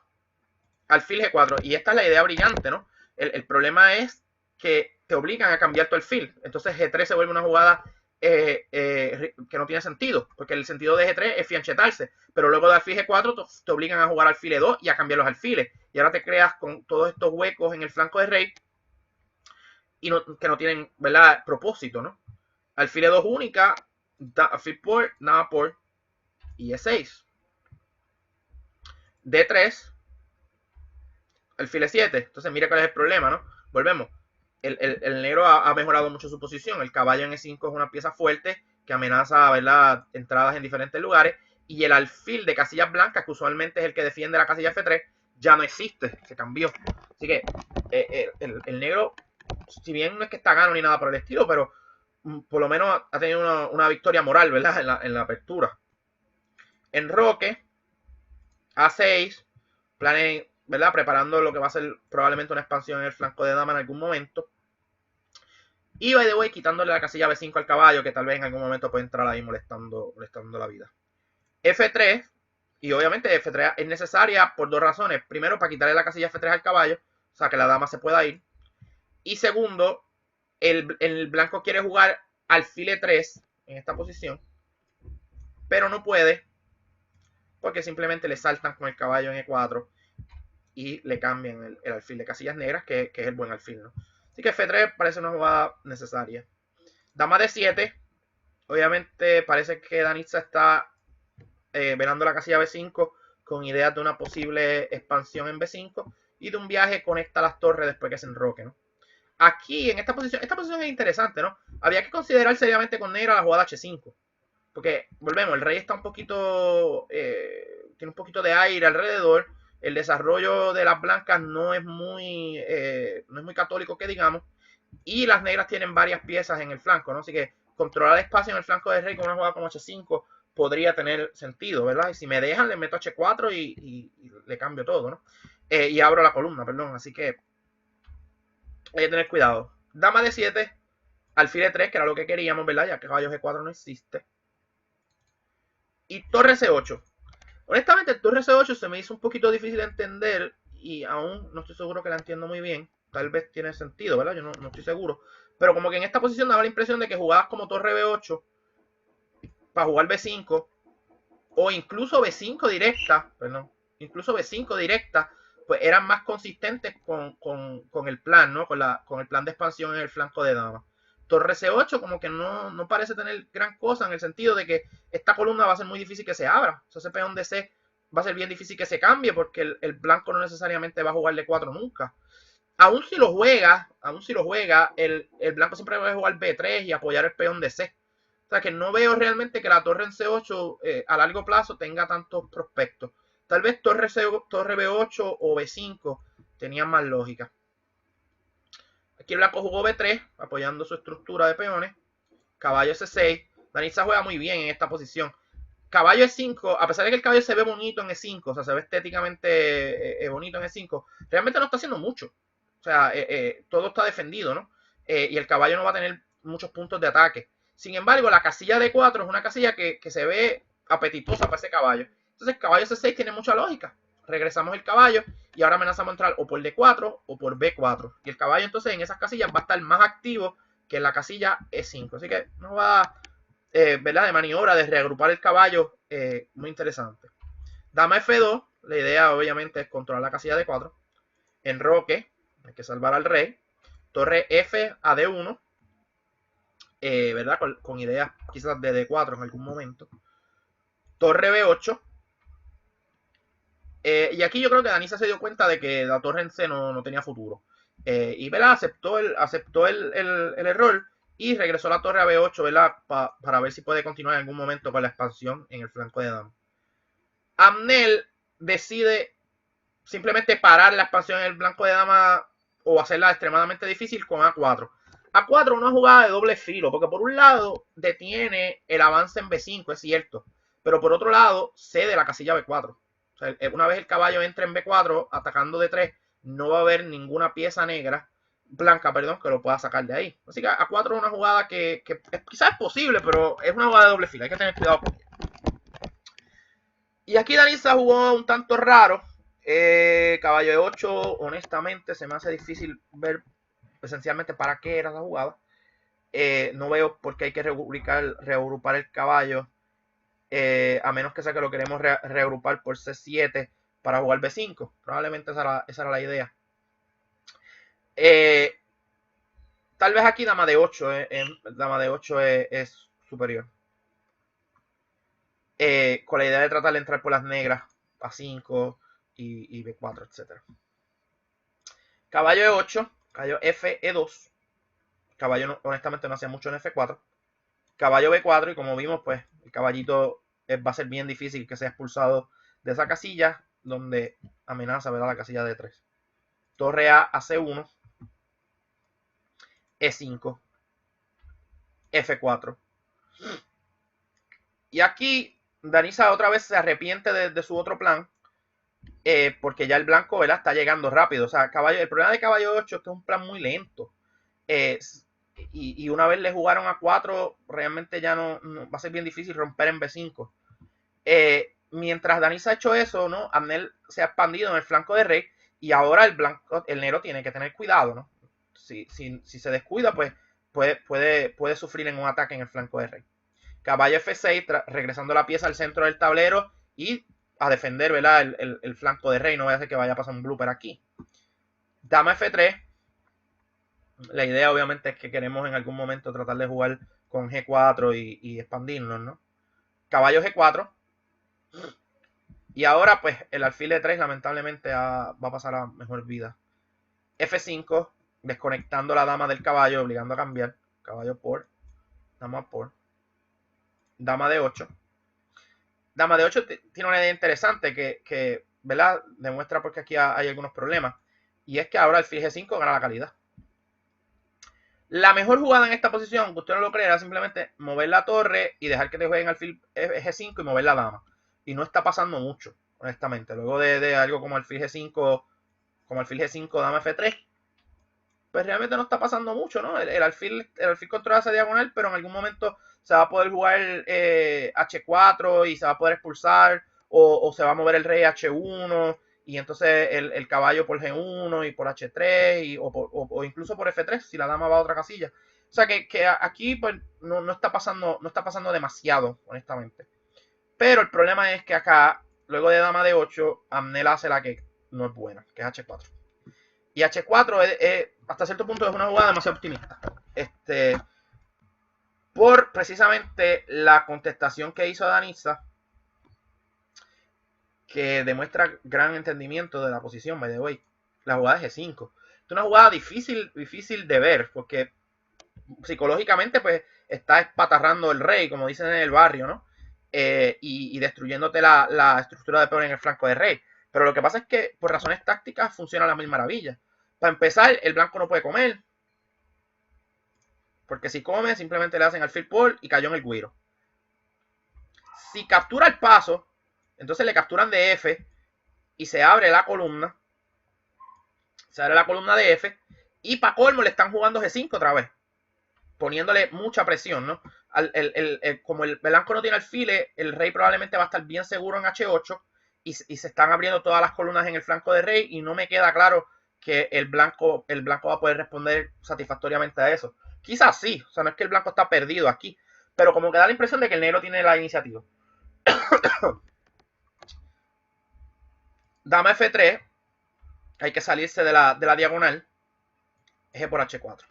alfil G4, y esta es la idea brillante, ¿no? El problema es que te obligan a cambiar tu alfil. Entonces G3 se vuelve una jugada que no tiene sentido, porque el sentido de G3 es fianchetarse, pero luego de alfil G4 te obligan a jugar alfil E2 y a cambiar los alfiles, y ahora te creas con todos estos huecos en el flanco de rey y que no tienen, ¿verdad?, propósito, ¿no? Alfil E2 única, alfil por, nada por, y E6. D3, alfil E7. Entonces mira cuál es el problema, ¿no? Volvemos. El negro ha mejorado mucho su posición. El caballo en E5 es una pieza fuerte que amenaza, ¿verdad?, entradas en diferentes lugares. Y el alfil de casillas blancas, que usualmente es el que defiende la casilla F3, ya no existe. Se cambió. Así que el negro, si bien no es que está gano ni nada por el estilo, pero por lo menos ha tenido una victoria moral, ¿verdad?, en la apertura. Enroque, A6, planes, ¿verdad?, preparando lo que va a ser probablemente una expansión en el flanco de dama en algún momento. Y by the way, quitándole la casilla B5 al caballo, que tal vez en algún momento puede entrar ahí molestando la vida. F3, y obviamente F3 es necesaria por dos razones. Primero, para quitarle la casilla F3 al caballo, o sea, que la dama se pueda ir. Y segundo, el blanco quiere jugar alfil E3 en esta posición, pero no puede, porque simplemente le saltan con el caballo en E4 y le cambian el alfil de casillas negras, que es el buen alfil, ¿no? Así que F3 parece una jugada necesaria. Dama D7. Obviamente parece que Danitza está velando la casilla B5 con ideas de una posible expansión en B5 y de un viaje conecta las torres después que se enroque, ¿no? Aquí, en esta posición es interesante, ¿no? Había que considerar seriamente con negra la jugada H5. Porque, volvemos, el rey está un poquito, tiene un poquito de aire alrededor. El desarrollo de las blancas no es muy católico, que digamos. Y las negras tienen varias piezas en el flanco, ¿no? Así que controlar espacio en el flanco del rey con una jugada como H5 podría tener sentido, ¿verdad? Y si me dejan, le meto H4 y le cambio todo, ¿no? Y abro la columna, perdón. Así que hay que tener cuidado. Dama de 7, alfil de 3, que era lo que queríamos, ¿verdad? Ya que caballo G4 no existe. Y torre C8. Honestamente, el torre C8 se me hizo un poquito difícil de entender y aún no estoy seguro que la entiendo muy bien. Tal vez tiene sentido, ¿verdad? Yo no estoy seguro. Pero como que en esta posición daba la impresión de que jugadas como torre B8 para jugar B5 o incluso B5 directa, perdón, incluso B5 directa, pues eran más consistentes con el plan, ¿no? Con el plan de expansión en el flanco de dama. Torre C8 como que no parece tener gran cosa en el sentido de que esta columna va a ser muy difícil que se abra. O sea, ese peón de C va a ser bien difícil que se cambie porque el blanco no necesariamente va a jugar D4 nunca. Aún si lo juega, el blanco siempre va a jugar B3 y apoyar el peón de C. O sea que no veo realmente que la torre en C8 a largo plazo tenga tantos prospectos. Tal vez torre B8 o B5 tenían más lógica. Aquí el blanco jugó B3, apoyando su estructura de peones. Caballo C6. Danisa juega muy bien en esta posición. Caballo E5, a pesar de que el caballo se ve bonito en E5, o sea, se ve estéticamente bonito en E5, realmente no está haciendo mucho. O sea, todo está defendido, ¿no? Y el caballo no va a tener muchos puntos de ataque. Sin embargo, la casilla D4 es una casilla que se ve apetitosa para ese caballo. Entonces, el caballo C6 tiene mucha lógica. Regresamos el caballo y ahora amenazamos entrar o por D4 o por B4. Y el caballo entonces en esas casillas va a estar más activo que en la casilla E5. Así que no va, ¿verdad? De maniobra, de reagrupar el caballo, muy interesante. Dama F2, la idea obviamente es controlar la casilla D4. Enroque, hay que salvar al rey. Torre F a D1, ¿verdad? Con ideas quizás de D4 en algún momento. Torre B8. Y aquí yo creo que Danisa se dio cuenta de que la torre en C no tenía futuro. Y ¿verdad? Aceptó el error y regresó a la torre a B8, ¿verdad? Para ver si puede continuar en algún momento con la expansión en el flanco de dama. Amnel decide simplemente parar la expansión en el blanco de dama o hacerla extremadamente difícil con A4. A4 una jugada de doble filo, porque por un lado detiene el avance en B5, es cierto, pero por otro lado cede la casilla B4. O sea, una vez el caballo entre en B4 atacando D3, no va a haber ninguna pieza negra, blanca, perdón, que lo pueda sacar de ahí. Así que A4 es una jugada que quizás es posible, pero es una jugada de doble filo, hay que tener cuidado con ella. Y aquí Danisa jugó un tanto raro. Caballo de 8, honestamente, se me hace difícil ver esencialmente para qué era la jugada. No veo por qué hay que reagrupar el caballo, a menos que sea que lo queremos reagrupar por C7 para jugar B5. Probablemente esa era la idea. Tal vez aquí dama de 8, dama de 8 es superior. Con la idea de tratar de entrar por las negras a 5 y B4, etc. Caballo E8, caballo FE2. Caballo honestamente no hacía mucho en F4. Caballo B4 y como vimos pues el caballito va a ser bien difícil que sea expulsado de esa casilla donde amenaza, ¿verdad? La casilla D3. Torre A a C1. E5. F4. Y aquí Danisa otra vez se arrepiente de su otro plan. Porque ya el blanco, ¿verdad? Está llegando rápido. O sea, el problema de caballo 8 es que es un plan muy lento. Y una vez le jugaron a 4, realmente ya no va a ser bien difícil romper en B5. Mientras Danisa ha hecho eso, ¿no? Amnel se ha expandido en el flanco de rey y ahora el negro tiene que tener cuidado, ¿no? Si se descuida, pues puede sufrir en un ataque en el flanco de rey. Caballo F6, regresando la pieza al centro del tablero y a defender, ¿verdad? El flanco de rey, no vaya a ser que vaya a pasar un blooper aquí. Dama F3. La idea obviamente es que queremos en algún momento tratar de jugar con G4 y expandirnos, ¿no? Caballo G4. Y ahora, pues, el alfil de 3 lamentablemente va a pasar a mejor vida. F5, desconectando la dama del caballo, obligando a cambiar. Caballo por, dama por, dama de 8. Dama de 8 tiene una idea interesante que ¿verdad? Demuestra porque aquí hay algunos problemas. Y es que ahora el alfil G5 gana la calidad. La mejor jugada en esta posición, aunque usted no lo crea, era simplemente mover la torre y dejar que te jueguen alfil G5 y mover la dama. Y no está pasando mucho, honestamente. Luego de algo como alfil G5, dama F3, pues realmente no está pasando mucho, ¿no? El alfil controla esa diagonal, pero en algún momento se va a poder jugar H4 y se va a poder expulsar, o se va a mover el rey H1 y entonces el caballo por G1 y por H3 o incluso por F3 si la dama va a otra casilla. O sea que aquí pues no está pasando demasiado, honestamente. Pero el problema es que acá, luego de dama de 8, Amnel hace la que no es buena, que es H4. Y H4 hasta cierto punto es una jugada demasiado optimista. Por precisamente la contestación que hizo Danisa, que demuestra gran entendimiento de la posición, by the way. La jugada es G5. Es una jugada difícil de ver, porque psicológicamente pues está espatarrando el rey, como dicen en el barrio, ¿no? Y destruyéndote la estructura de peón en el flanco de rey. Pero lo que pasa es que por razones tácticas funciona a la mil maravillas. Para empezar, el blanco no puede comer, porque si come simplemente le hacen alfil por y cayó en el guiro. Si captura el paso, entonces le capturan de F y se abre la columna. Se abre la columna de F y para colmo le están jugando G5 otra vez, poniéndole mucha presión, ¿no? Como el blanco no tiene alfiles, el rey probablemente va a estar bien seguro en H8 y se están abriendo todas las columnas en el flanco de rey y no me queda claro que el blanco va a poder responder satisfactoriamente a eso. Quizás sí, o sea, no es que el blanco está perdido aquí, pero como que da la impresión de que el negro tiene la iniciativa. Dama F3, hay que salirse de la diagonal, G por H4.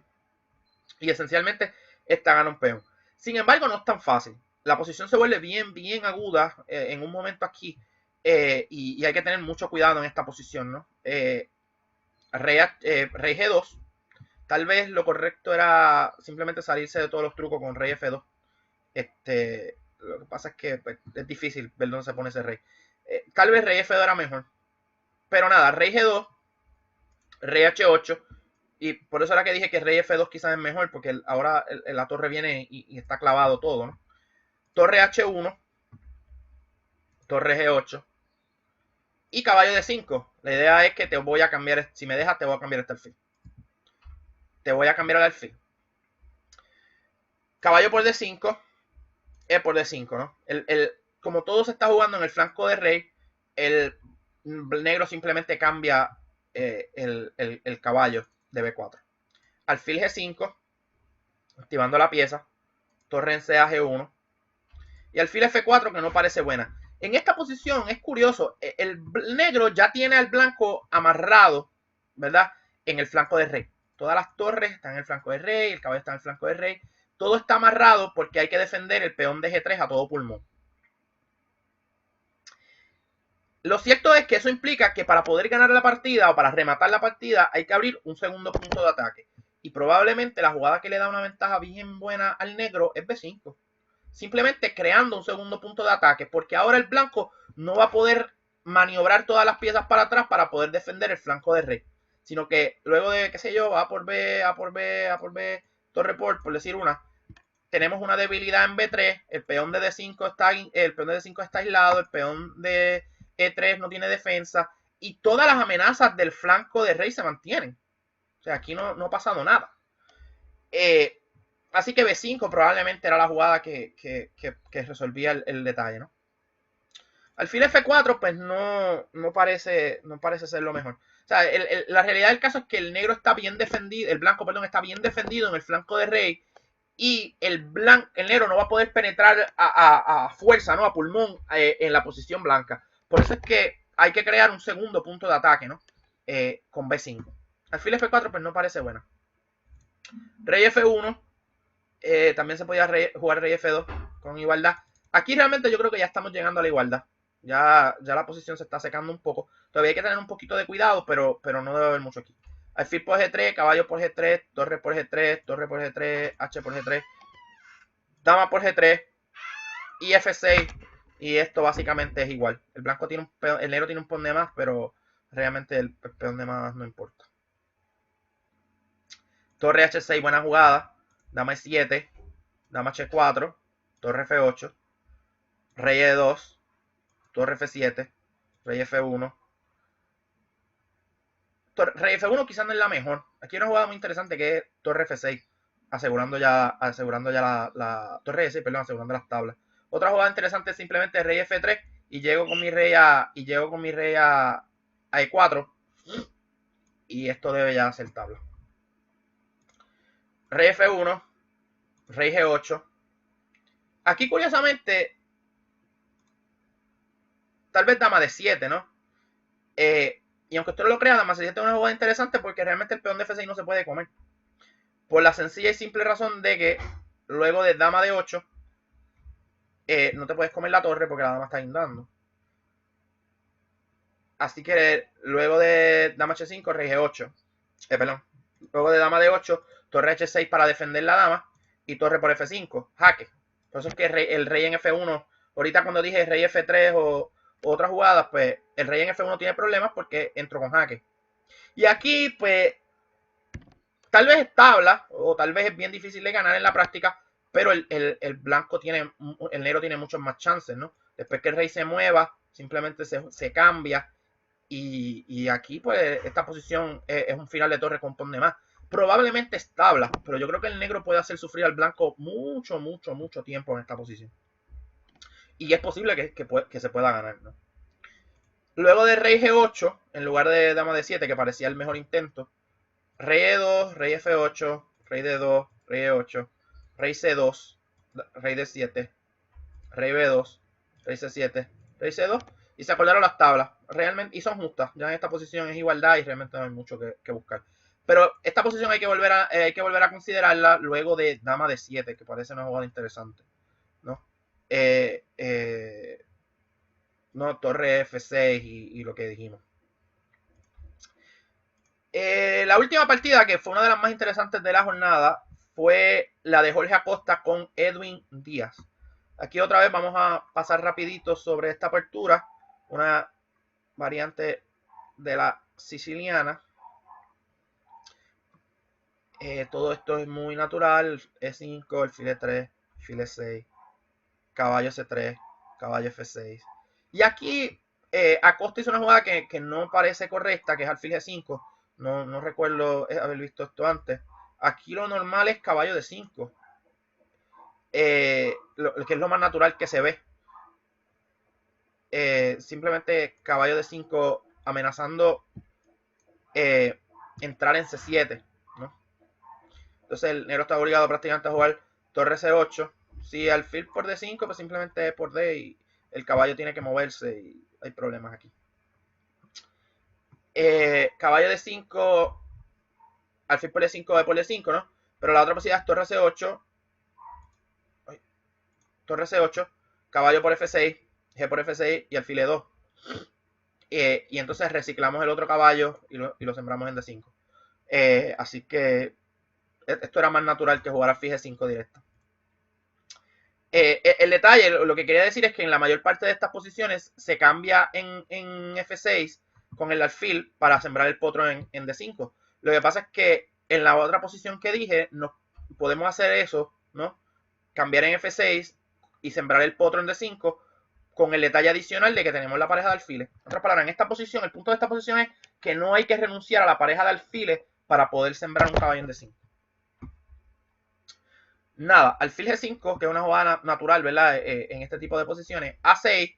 Y esencialmente esta gana un peón. Sin embargo, no es tan fácil. La posición se vuelve bien aguda en un momento aquí. Y hay que tener mucho cuidado en esta posición, ¿no? Rey G2. Tal vez lo correcto era simplemente salirse de todos los trucos con rey F2. Lo que pasa es que pues, es difícil ver dónde se pone ese rey. Tal vez rey F2 era mejor. Pero nada, rey G2, rey H8. Y por eso era que dije que rey F2 quizás es mejor, porque ahora la torre viene y está clavado todo, ¿no? Torre H1, torre G8 y caballo de 5. La idea es que te voy a cambiar, si me dejas te voy a cambiar este alfil. Te voy a cambiar el alfil. Caballo por D5, E por D5, ¿no? Como todo se está jugando en el flanco de rey, el negro simplemente cambia el caballo de B4. Alfil G5, activando la pieza. Torre en C a G1. Y alfil F4 que no parece buena. En esta posición es curioso, el negro ya tiene al blanco amarrado, ¿verdad? En el flanco de rey. Todas las torres están en el flanco de rey, el caballo está en el flanco de rey. Todo está amarrado porque hay que defender el peón de G3 a todo pulmón. Lo cierto es que eso implica que para poder ganar la partida o para rematar la partida hay que abrir un segundo punto de ataque. Y probablemente la jugada que le da una ventaja bien buena al negro es B5. Simplemente creando un segundo punto de ataque, porque ahora el blanco no va a poder maniobrar todas las piezas para atrás para poder defender el flanco de rey, sino que luego de, qué sé yo, A por B, torre por decir una, tenemos una debilidad en B3, el peón de D5 está aislado, el peón de E3 no tiene defensa, y todas las amenazas del flanco de rey se mantienen. O sea, aquí no ha pasado nada. Así que B5 probablemente era la jugada que resolvía el detalle, ¿no? Alfil F4 pues no parece ser lo mejor. O sea, la realidad del caso es que el negro está bien defendido, el blanco, perdón, está bien defendido en el flanco de rey y el negro no va a poder penetrar a fuerza, ¿no? A pulmón en la posición blanca. Por eso es que hay que crear un segundo punto de ataque, ¿no? Con B5. Alfil F4 pues no parece buena. Rey F1. También se podía jugar rey F2 con igualdad. Aquí realmente yo creo que ya estamos llegando a la igualdad. Ya la posición se está secando un poco. Todavía hay que tener un poquito de cuidado, pero no debe haber mucho aquí. Alfil por G3, caballo por G3, torre por G3, torre por G3, H por G3, dama por G3 y F6. Y esto básicamente es igual. El blanco tiene un peón, el negro tiene un peón de más, pero realmente el peón de más no importa. Torre H6, buena jugada. Dama E7, dama H4, torre F8, rey E2, torre F7, rey F1. Rey F1 quizás no es la mejor. Aquí hay una jugada muy interesante que es torre F6, asegurando ya la torre F6, perdón, asegurando las tablas. Otra jugada interesante es simplemente rey F3 y llego con mi rey a E4 y esto debe ya ser tabla. Rey F1, rey G8. Aquí curiosamente, tal vez dama D7, ¿no? Y aunque usted no lo crea, dama C7 es una jugada interesante porque realmente el peón de F6 no se puede comer. Por la sencilla y simple razón de que luego de dama D8 no te puedes comer la torre porque la dama está guindando. Así que luego de dama H5, rey G8. Perdón. Luego de dama D8, torre H6 para defender la dama y torre por F5. Jaque. Por eso es que el rey en F1, ahorita cuando dije rey F3 o otras jugadas, pues el rey en F1 tiene problemas porque entró con jaque. Y aquí, pues, tal vez es tabla o tal vez es bien difícil de ganar en la práctica, pero el blanco tiene, el negro tiene muchos más chances, ¿no? Después que el rey se mueva, simplemente se cambia y aquí, pues, esta posición es un final de torre con pon de más. Probablemente es tabla, pero yo creo que el negro puede hacer sufrir al blanco mucho tiempo en esta posición. Y es posible que se pueda ganar, ¿no? Luego de rey G8, en lugar de dama D7, que parecía el mejor intento, rey E2, rey F8, rey D2, rey E8, rey C2, rey D7, rey B2, rey C7, rey C2, y se acordaron las tablas. Realmente, y son justas. Ya en esta posición es igualdad y realmente no hay mucho que buscar. Pero esta posición hay que volver a considerarla luego de dama D7, que parece una jugada interesante, ¿no? No, torre F6 y lo que dijimos. La última partida, que fue una de las más interesantes de la jornada, fue la de Jorge Acosta con Edwin Díaz. Aquí otra vez vamos a pasar rapidito sobre esta apertura, una variante de la siciliana. Todo esto es muy natural, E5, alfil E3, alfil E6, caballo C3, caballo F6. Y aquí Acosta hizo una jugada que no parece correcta, que es alfil G5. No recuerdo haber visto esto antes. Aquí lo normal es caballo de 5. Que es lo más natural que se ve. Simplemente caballo de 5 amenazando entrar en C7, ¿no? Entonces el negro está obligado prácticamente a jugar torre C8. Si alfil por D5, pues simplemente por D y el caballo tiene que moverse y hay problemas aquí. Caballo de 5, alfil por D5, B por D5, ¿no? Pero la otra posibilidad es torre C8, torre C8, caballo por F6, G por F6 y alfil E2. Y entonces reciclamos el otro caballo y lo sembramos en D5. Así que esto era más natural que jugar alfil G5 directo. El detalle, lo que quería decir es que en la mayor parte de estas posiciones se cambia en F6 con el alfil para sembrar el potro en D5. Lo que pasa es que en la otra posición que dije, no podemos hacer eso, ¿no? Cambiar en F6 y sembrar el potro en D5 con el detalle adicional de que tenemos la pareja de alfiles. En otras palabras, en esta posición, el punto de esta posición es que no hay que renunciar a la pareja de alfiles para poder sembrar un caballo en D5. Nada, alfil G5, que es una jugada natural, ¿verdad? En este tipo de posiciones. A6,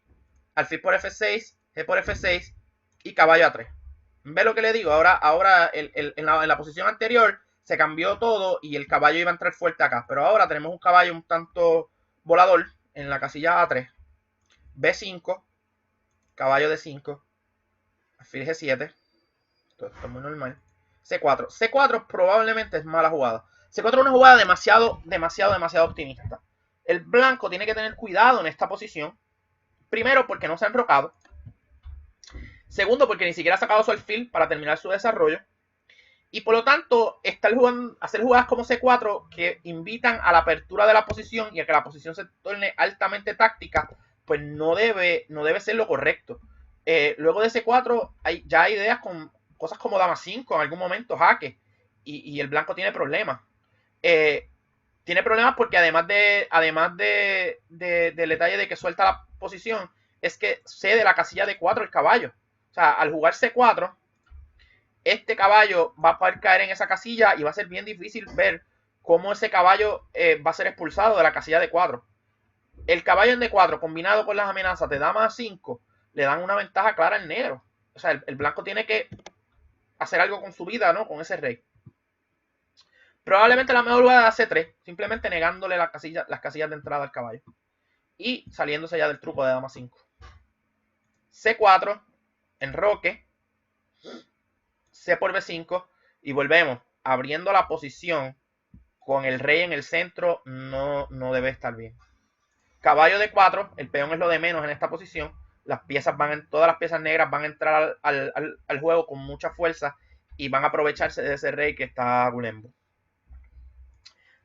alfil por F6, G por F6 y caballo A3. ¿Ve lo que le digo? Ahora en la posición anterior se cambió todo y el caballo iba a entrar fuerte acá. Pero ahora tenemos un caballo un tanto volador en la casilla A3. B5, caballo D5, alfil G7. Esto es muy normal. C4. C4 probablemente es mala jugada. C4 es una jugada demasiado optimista. El blanco tiene que tener cuidado en esta posición Primero, porque no se ha enrocado. Segundo, porque ni siquiera ha sacado su alfil para terminar su desarrollo. Y por lo tanto, hacer jugadas como C4 que invitan a la apertura de la posición y a que la posición se torne altamente táctica, pues no debe ser lo correcto. Luego de C4 ya hay ideas con cosas como Dama 5 en algún momento, jaque, y el blanco tiene problemas. Tiene problemas porque además del detalle de que suelta la posición, es que cede la casilla de 4 el caballo. O sea, al jugar C4, este caballo va a poder caer en esa casilla y va a ser bien difícil ver cómo ese caballo va a ser expulsado de la casilla de 4. El caballo en D4 combinado con las amenazas de dama 5 le dan una ventaja clara al negro. O sea, el blanco tiene que hacer algo con su vida, ¿no? Con ese rey. Probablemente la mejor jugada es C3, simplemente negándole las casillas de entrada al caballo. Y saliéndose ya del truco de dama 5. C4, enroque, C por B5 y volvemos. Abriendo la posición con el rey en el centro no debe estar bien. Caballo de 4, el peón es lo de menos en esta posición. Todas las piezas negras van a entrar al juego con mucha fuerza y van a aprovecharse de ese rey que está Gulembo.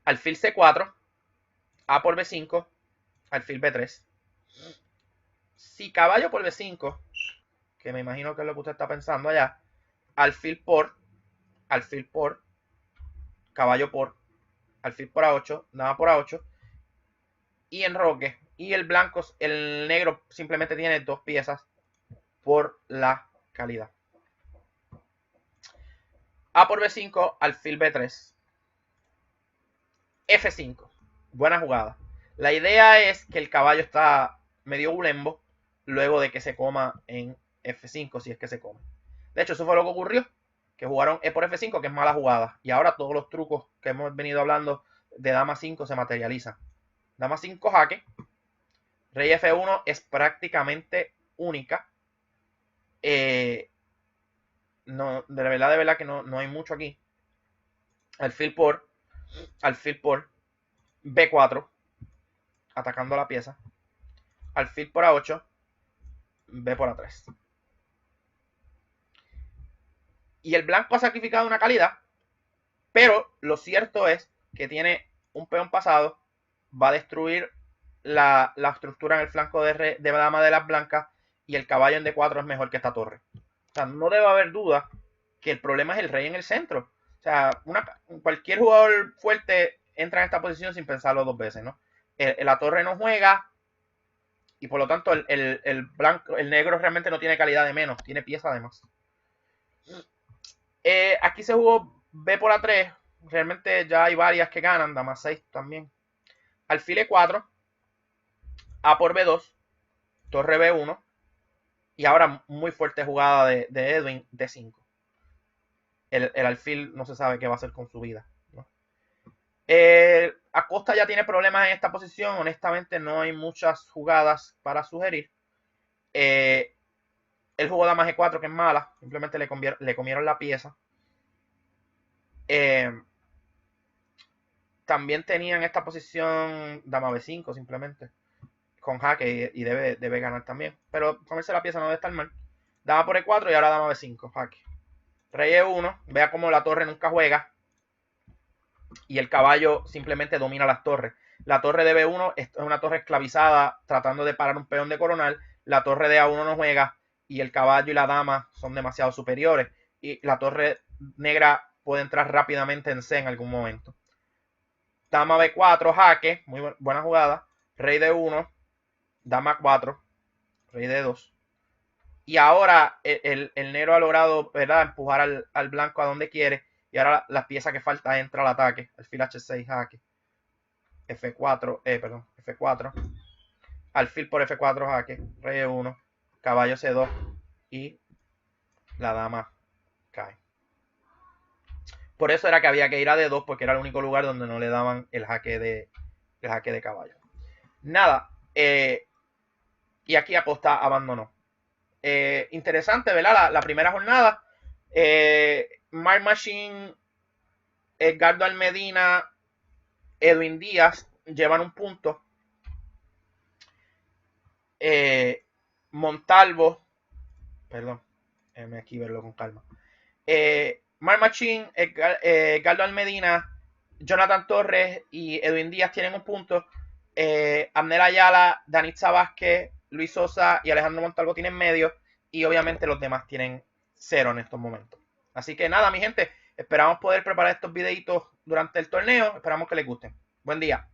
Alfil C4, A por B5, alfil B3. Si caballo por B5, que me imagino que es lo que usted está pensando allá, alfil por, caballo por, alfil por A8, dama por A8 y enroque. Y el negro simplemente tiene dos piezas por la calidad. A por B5, alfil B3. F5. Buena jugada. La idea es que el caballo está medio gulembo luego de que se coma en F5, si es que se come. De hecho, eso fue lo que ocurrió, que jugaron E por F5, que es mala jugada. Y ahora todos los trucos que hemos venido hablando de dama 5 se materializan. Dama 5 jaque. Rey F1 es prácticamente única. No, de verdad que no hay mucho aquí. Alfil por B4, atacando la pieza. Alfil por A8, B por A3. Y el blanco ha sacrificado una calidad, pero lo cierto es que tiene un peón pasado, va a destruir la estructura en el flanco de dama de las blancas y el caballo en D4 es mejor que esta torre. O sea, no debe haber duda que el problema es el rey en el centro. O sea, cualquier jugador fuerte entra en esta posición sin pensarlo dos veces, ¿no? La torre no juega y por lo tanto el negro realmente no tiene calidad de menos, tiene pieza de más. Aquí se jugó B por A3. Realmente ya hay varias que ganan. Dama 6 también. Alfil E4. A por B2. Torre B1. Y ahora muy fuerte jugada de Edwin D5. El alfil no se sabe qué va a hacer con su vida, ¿no? Acosta ya tiene problemas en esta posición. Honestamente no hay muchas jugadas para sugerir. Él jugó dama G4 que es mala. Simplemente le comieron la pieza. También tenía en esta posición dama B5 simplemente. Con jaque y debe ganar también. Pero comerse la pieza no debe estar mal. Dama por E4 y ahora dama B5, jaque. Rey E1, vea cómo la torre nunca juega. Y el caballo simplemente domina las torres. La torre de B1 es una torre esclavizada tratando de parar un peón de coronal. La torre de A1 no juega y el caballo y la dama son demasiado superiores. Y la torre negra puede entrar rápidamente en C en algún momento. Dama B4, jaque, muy buena jugada. Rey D1, dama 4, rey D2. Y ahora el negro ha logrado, ¿verdad?, empujar al blanco a donde quiere. Y ahora la pieza que falta entra al ataque. Alfil H6, jaque. F4, F4. Alfil por F4, jaque. Rey E1, caballo C2 y la dama cae. Por eso era que había que ir a D2 porque era el único lugar donde no le daban el jaque de caballo. Nada. Y aquí Acosta abandonó. Interesante, ¿verdad? La primera jornada. Mark Machine, Edgardo Almedina, Edwin Díaz llevan un punto. Montalvo, perdón, déjame aquí verlo con calma. Mar Machín, Edgardo Almedina, Jonathan Torres y Edwin Díaz tienen un punto. Abner Ayala, Danitza Vázquez, Luis Sosa y Alejandro Montalvo tienen medio. Y obviamente los demás tienen 0 en estos momentos. Así que nada, mi gente, esperamos poder preparar estos videitos durante el torneo. Esperamos que les gusten. Buen día.